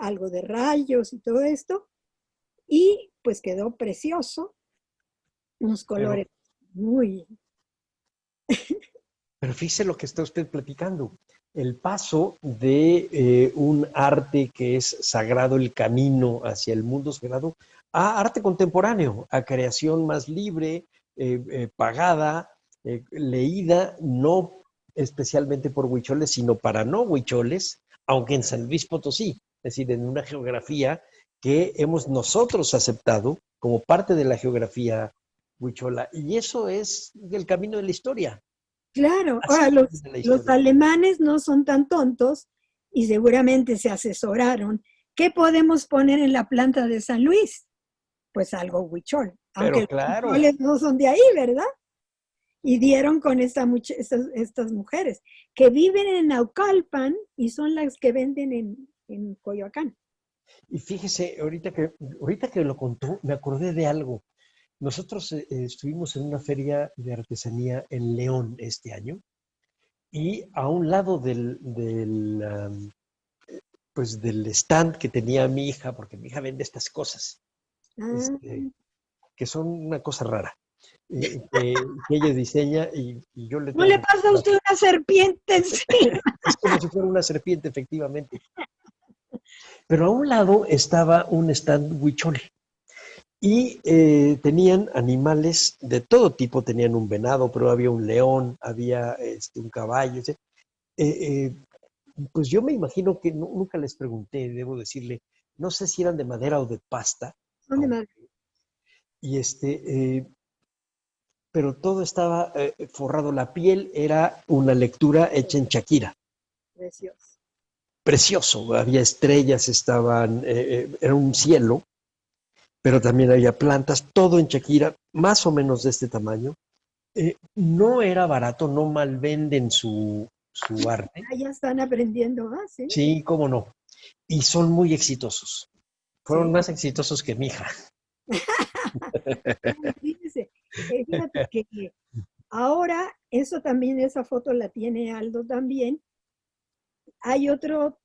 algo de rayos y todo esto, y pues quedó precioso, unos colores muy... Pero fíjese lo que está usted platicando, el paso de un arte que es sagrado, el camino hacia el mundo sagrado, a arte contemporáneo, a creación más libre, pagada, leída, no especialmente por huicholes, sino para no huicholes, aunque en San Luis Potosí, es decir, en una geografía que hemos nosotros aceptado como parte de la geografía huichola. Y eso es el camino de la historia. Claro, ahora los alemanes no son tan tontos y seguramente se asesoraron. ¿Qué podemos poner en la planta de San Luis? Pues algo huichol, aunque claro, los huicholes no son de ahí, ¿verdad? Y dieron con estas mujeres que viven en Naucalpan y son las que venden en Coyoacán. Y fíjese, ahorita que lo contó, me acordé de algo. Nosotros estuvimos en una feria de artesanía en León este año y a un lado del stand que tenía mi hija, porque mi hija vende estas cosas, que son una cosa rara, que ella diseña y yo le... ¿No le pasa a usted una serpiente? Sí. Es como si fuera una serpiente, efectivamente. Pero a un lado estaba un stand huichol. Y tenían animales de todo tipo, tenían un venado, pero había un león, había un caballo. Pues yo me imagino que nunca les pregunté, debo decirle, no sé si eran de madera o de pasta. Son de madera. Y pero todo estaba forrado, la piel era una lectura hecha en Shakira. Precioso. Precioso, había estrellas, era un cielo. Pero también había plantas, todo en Shakira, más o menos de este tamaño. No era barato, no malvenden su su arte. Ya están aprendiendo más, ¿eh? Sí, cómo no. Y son muy exitosos. Fueron más exitosos que mi hija. Fíjese, fíjate que ahora, eso también, esa foto la tiene Aldo también. Hay otra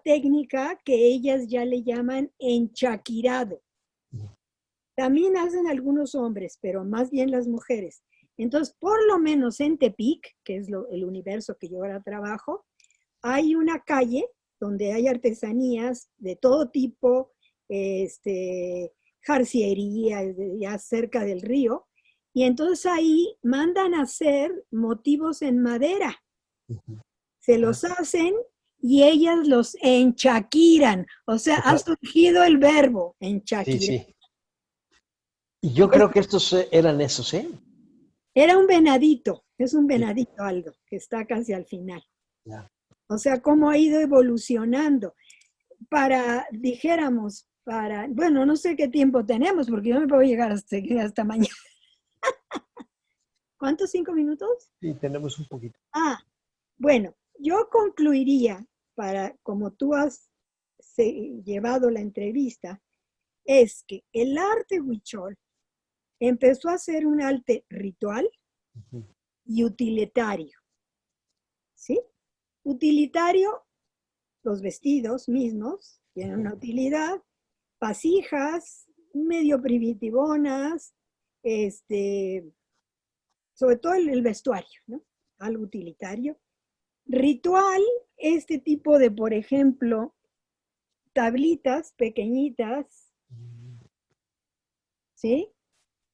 técnica que ellas ya le llaman enchaquirado. También hacen algunos hombres, pero más bien las mujeres. Entonces, por lo menos en Tepic, que es el universo que yo ahora trabajo, hay una calle donde hay artesanías de todo tipo, jarciería, ya cerca del río, y entonces ahí mandan a hacer motivos en madera. Se los hacen y ellas los enchaquiran. O sea, ha surgido el verbo enchaquirar. Sí, sí. Y yo creo que estos eran esos, ¿eh? Era un venadito, es un venadito, Aldo, que está casi al final. Ya. O sea, cómo ha ido evolucionando. Dijéramos, bueno, no sé qué tiempo tenemos, porque yo me puedo llegar hasta mañana. ¿Cuántos? 5 minutos? Sí, tenemos un poquito. Bueno, yo concluiría, como tú has llevado la entrevista, es que el arte huichol empezó a ser un arte ritual y utilitario. ¿Sí? Utilitario, los vestidos mismos tienen una utilidad, vasijas, medio primitivonas, sobre todo el vestuario, ¿no? Algo utilitario. Ritual, este tipo de, por ejemplo, tablitas pequeñitas, ¿sí?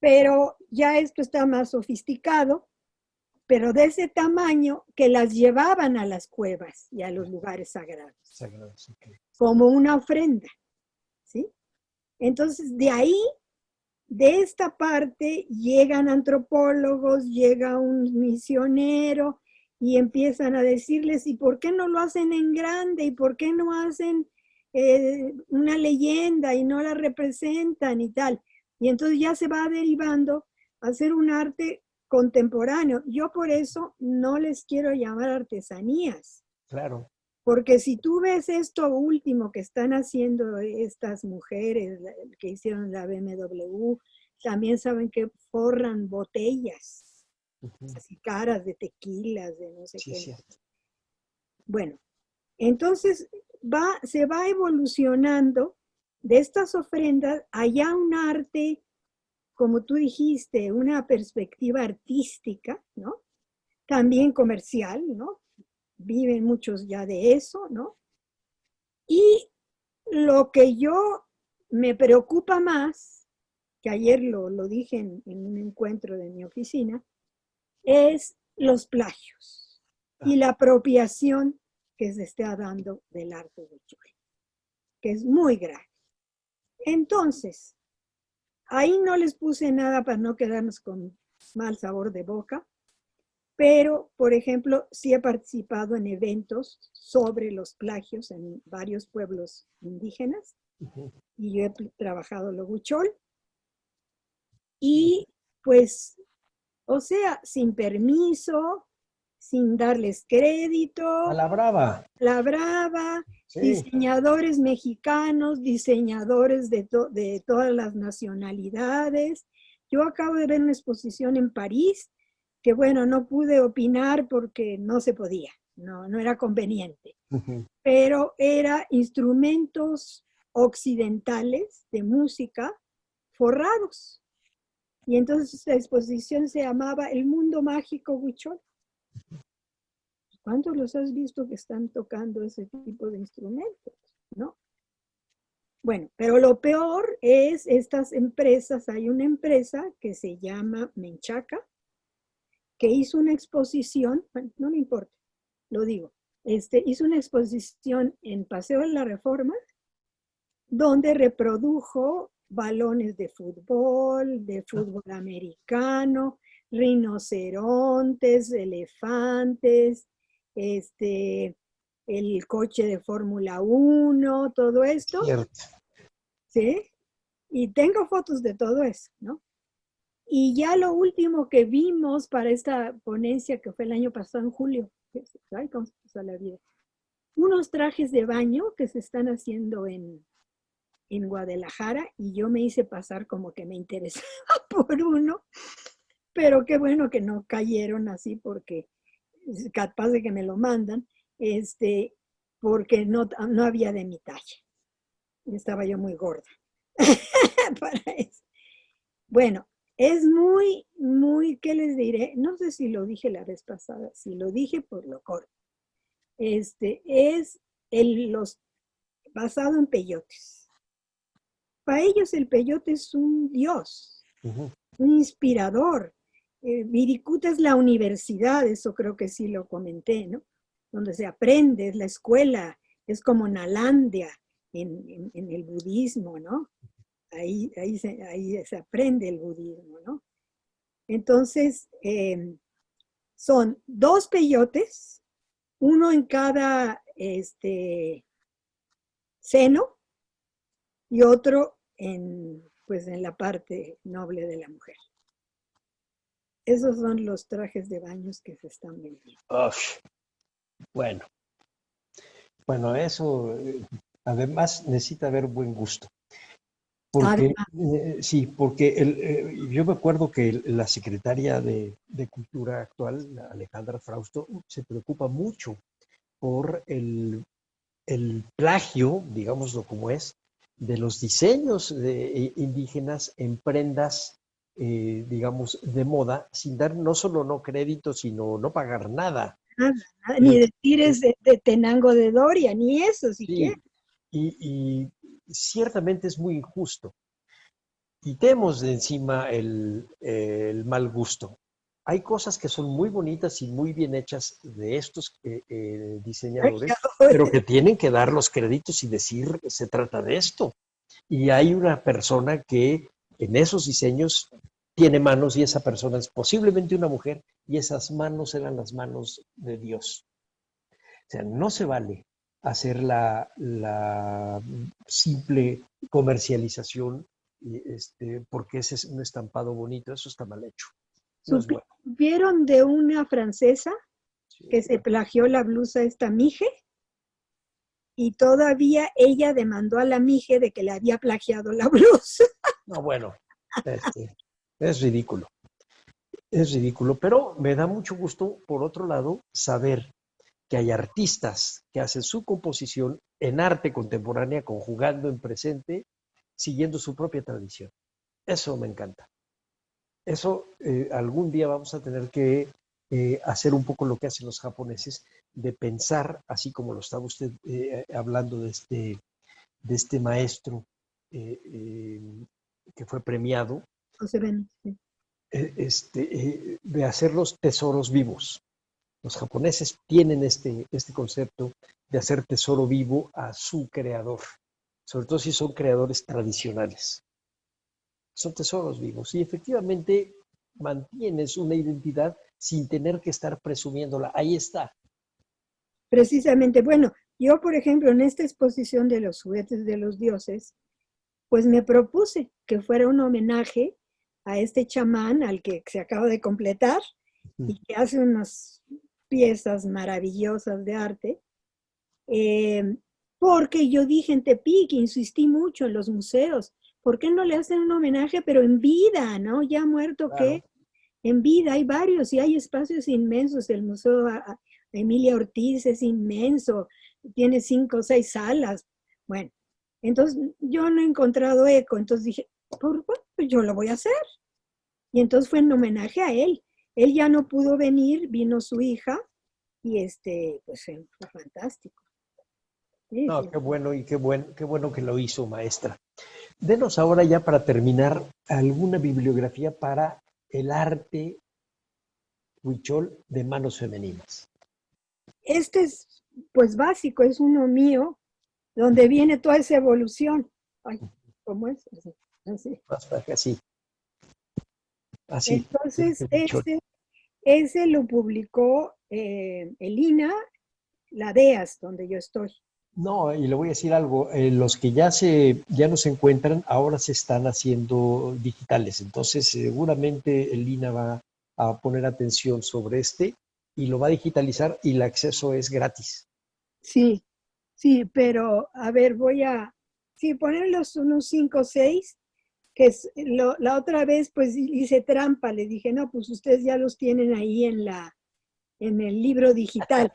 Pero ya esto está más sofisticado, pero de ese tamaño que las llevaban a las cuevas y a los lugares sagrados, Okay. como una ofrenda, ¿sí? Entonces, de ahí, de esta parte, llegan antropólogos, llega un misionero y empiezan a decirles, ¿y por qué no lo hacen en grande? ¿Y por qué no hacen una leyenda y no la representan y tal? Y entonces ya se va derivando a hacer un arte contemporáneo. Yo por eso no les quiero llamar artesanías. Claro. Porque si tú ves esto último que están haciendo estas mujeres que hicieron la BMW, también saben que forran botellas, así caras de tequilas, de no sé qué. Sí. Bueno, entonces se va evolucionando de estas ofrendas allá un arte, como tú dijiste, una perspectiva artística, ¿no? También comercial, ¿no? Viven muchos ya de eso, ¿no? Y lo que yo me preocupa más, que ayer lo dije en un encuentro de mi oficina, es los plagios y la apropiación que se está dando del arte huichol, que es muy grave. Entonces, ahí no les puse nada para no quedarnos con mal sabor de boca, pero, por ejemplo, sí he participado en eventos sobre los plagios en varios pueblos indígenas y yo he trabajado lo huichol y pues, o sea, sin permiso, sin darles crédito. A la brava. La brava, Sí. Diseñadores mexicanos, diseñadores de todas las nacionalidades. Yo acabo de ver una exposición en París que, bueno, no pude opinar porque no se podía, no era conveniente. Pero era instrumentos occidentales de música forrados. Y entonces la exposición se llamaba El Mundo Mágico Huichol. ¿Cuántos los has visto que están tocando ese tipo de instrumentos? ¿No? Bueno, pero lo peor es estas empresas. Hay una empresa que se llama Menchaca, que hizo una exposición, bueno, no me importa, lo digo, hizo una exposición en Paseo de la Reforma, donde reprodujo balones de fútbol americano, rinocerontes, elefantes, el coche de Fórmula 1, todo esto. Cierto. ¿Sí? Y tengo fotos de todo eso, ¿no? Y ya lo último que vimos para esta ponencia, que fue el año pasado en julio, ay, cómo se pasa la vida. Unos trajes de baño que se están haciendo en Guadalajara y yo me hice pasar como que me interesaba por uno, pero qué bueno que no cayeron así porque es capaz de que me lo mandan, porque no había de mi talla. Estaba yo muy gorda para eso. Bueno, es muy, muy, ¿qué les diré? No sé si lo dije la vez pasada, si lo dije, pues lo corto. Es basado en peyotes. Para ellos el peyote es un dios, un inspirador. Viricuta es la universidad, eso creo que sí lo comenté, ¿no? Donde se aprende, es la escuela, es como Nalandia en el budismo, ¿no? Ahí se aprende el budismo, ¿no? Entonces, son 2 peyotes, uno en cada seno y otro pues en la parte noble de la mujer. Esos son los trajes de baños que se están vendiendo. Bueno, eso además necesita haber buen gusto. Porque, sí, porque yo me acuerdo que la secretaria de Cultura actual, Alejandra Frausto, se preocupa mucho por el plagio, digámoslo como es, de los diseños indígenas en prendas, digamos, de moda, sin dar no solo no crédito, sino no pagar nada. Nada, ni decir es de Tenango de Doria, ni eso siquiera. Sí, y ciertamente es muy injusto. Quitemos de encima el mal gusto. Hay cosas que son muy bonitas y muy bien hechas de estos diseñadores, pero que tienen que dar los créditos y decir se trata de esto. Y hay una persona que en esos diseños tiene manos y esa persona es posiblemente una mujer y esas manos eran las manos de Dios. O sea, no se vale hacer la simple comercialización porque ese es un estampado bonito, eso está mal hecho. No es bueno. ¿Vieron de una francesa que se plagió la blusa esta Mije? Y todavía ella demandó a la Mije de que le había plagiado la blusa. No, bueno, es ridículo. Es ridículo, pero me da mucho gusto, por otro lado, saber que hay artistas que hacen su composición en arte contemporánea, conjugando en presente, siguiendo su propia tradición. Eso me encanta. Eso algún día vamos a tener que hacer un poco lo que hacen los japoneses, de pensar, así como lo estaba usted hablando de este maestro que fue premiado, de hacer los tesoros vivos. Los japoneses tienen este concepto de hacer tesoro vivo a su creador, sobre todo si son creadores tradicionales. Son tesoros vivos y efectivamente mantienes una identidad sin tener que estar presumiéndola. Ahí está. Precisamente, bueno, yo por ejemplo en esta exposición de los juguetes de los dioses, pues me propuse que fuera un homenaje a este chamán al que se acaba de completar y que hace unas piezas maravillosas de arte, porque yo dije en Tepic, insistí mucho en los museos, ¿por qué no le hacen un homenaje pero en vida, ¿no? Ya muerto, claro. ¿Qué? En vida hay varios y hay espacios inmensos, el Museo Emilia Ortiz es inmenso, tiene 5 o 6 salas, bueno, entonces yo no he encontrado eco, entonces dije, pues yo lo voy a hacer, y entonces fue en homenaje a él. Él ya no pudo venir, vino su hija y pues fue fantástico. Sí, no, sí. qué bueno y qué bueno que lo hizo, maestra. Denos ahora ya para terminar alguna bibliografía para el arte huichol de manos femeninas. Este es pues básico, es uno mío, donde viene toda esa evolución. Ay, ¿cómo es? Así. Así. Entonces, ese lo publicó el INA, la DEAS, donde yo estoy. No, y le voy a decir algo, los que ya no se encuentran, ahora se están haciendo digitales, entonces seguramente el INA va a poner atención sobre y lo va a digitalizar y el acceso es gratis. Sí, sí, pero a ver, sí, ponerlos unos 5 o 6, que la otra vez pues hice trampa, le dije, no, pues ustedes ya los tienen ahí en el libro digital,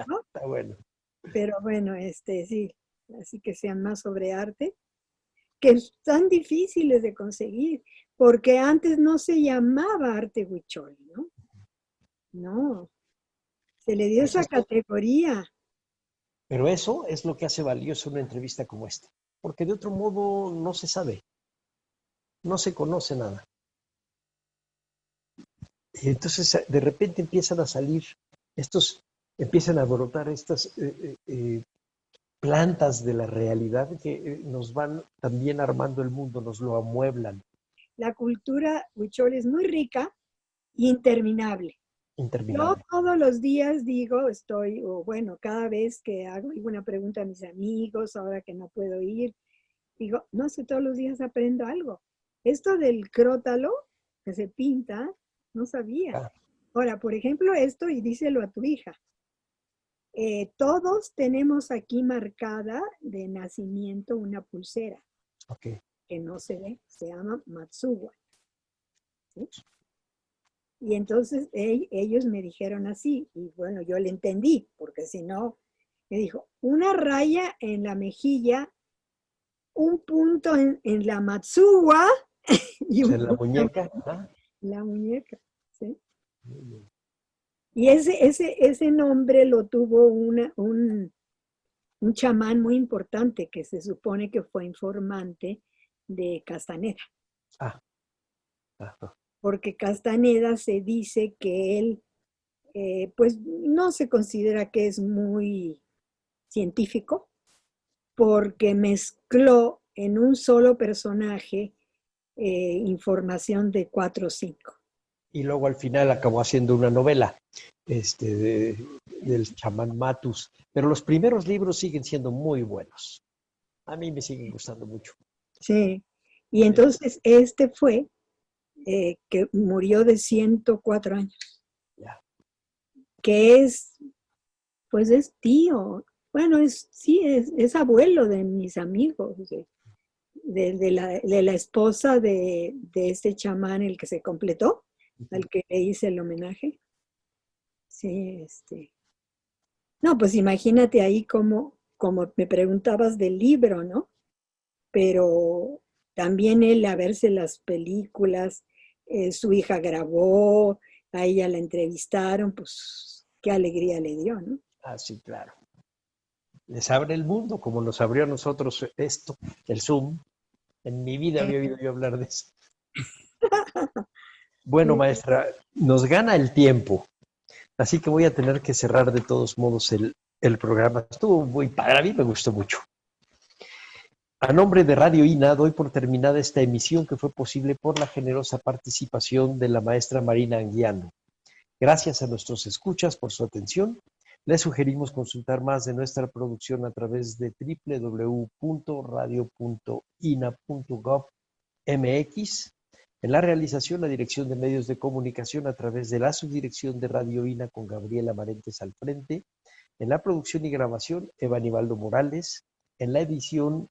¿no? Está bueno. Pero bueno, sí, así que sean más sobre arte, que están difíciles de conseguir, porque antes no se llamaba arte huichol, ¿no? No, se le dio Pues esa categoría. pero eso es lo que hace valioso una entrevista como esta, porque de otro modo no se sabe, no se conoce nada. Y entonces de repente empiezan a salir empiezan a brotar estas plantas de la realidad que nos van también armando el mundo, nos lo amueblan. La cultura huichol es muy rica e interminable. Yo Interminable. todos los días digo, o bueno, cada vez que hago alguna pregunta a mis amigos, ahora que no puedo ir, digo, no sé, todos los días aprendo algo. Esto del crótalo que se pinta, no sabía. Ah. Ahora, por ejemplo, esto, y díselo a tu hija. Todos tenemos aquí marcada de nacimiento una pulsera Okay. que no se ve, se llama Matsuwa. ¿Sí? Y entonces ellos me dijeron así, y bueno, yo le entendí, porque si no, me dijo, una raya en la mejilla, un punto en la Matsuwa y O sea, un la punto muñeca. en la muñeca. ¿Sí? Y ese nombre lo tuvo un chamán muy importante que se supone que fue informante de Castaneda. Ah. Ajá. Porque Castaneda se dice que él, pues no se considera que es muy científico, porque mezcló en un solo personaje información de 4 o 5. Y luego al final acabó haciendo una novela del chamán Matus. Pero los primeros libros siguen siendo muy buenos. A mí me siguen gustando mucho. Sí, y entonces este fue que murió de 104 años. Ya. Que pues es tío. Bueno, es abuelo de mis amigos, de la esposa de este chamán, el que se completó, al que le hice el homenaje. Sí, No, pues imagínate ahí como me preguntabas del libro, ¿no? Pero también él a verse las películas, su hija grabó, a ella la entrevistaron, pues qué alegría le dio, ¿no? Ah, sí, claro. Les abre el mundo como nos abrió a nosotros esto, el Zoom. En mi vida había oído yo hablar de eso. Bueno, Sí. maestra, nos gana el tiempo, así que voy a tener que cerrar de todos modos el programa. Estuvo muy padre, a mí me gustó mucho. A nombre de Radio INA doy por terminada esta emisión que fue posible por la generosa participación de la maestra Marina Anguiano. Gracias a nuestros escuchas por su atención. Les sugerimos consultar más de nuestra producción a través de www.radio.ina.gov.mx. En la realización, la Dirección de Medios de Comunicación a través de la Subdirección de Radio INA con Gabriela Marentes al frente. En la producción y grabación, Eva Nivaldo Morales. En la edición,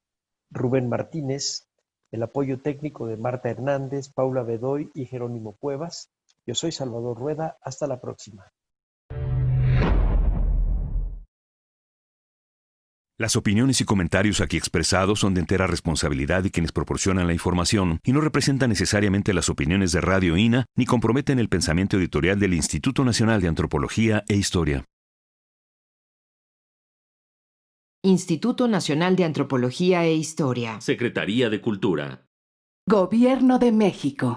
Rubén Martínez. El apoyo técnico de Marta Hernández, Paula Bedoy y Jerónimo Cuevas. Yo soy Salvador Rueda. Hasta la próxima. Las opiniones y comentarios aquí expresados son de entera responsabilidad de quienes proporcionan la información y no representan necesariamente las opiniones de Radio INA ni comprometen el pensamiento editorial del Instituto Nacional de Antropología e Historia. Instituto Nacional de Antropología e Historia. Secretaría de Cultura. Gobierno de México.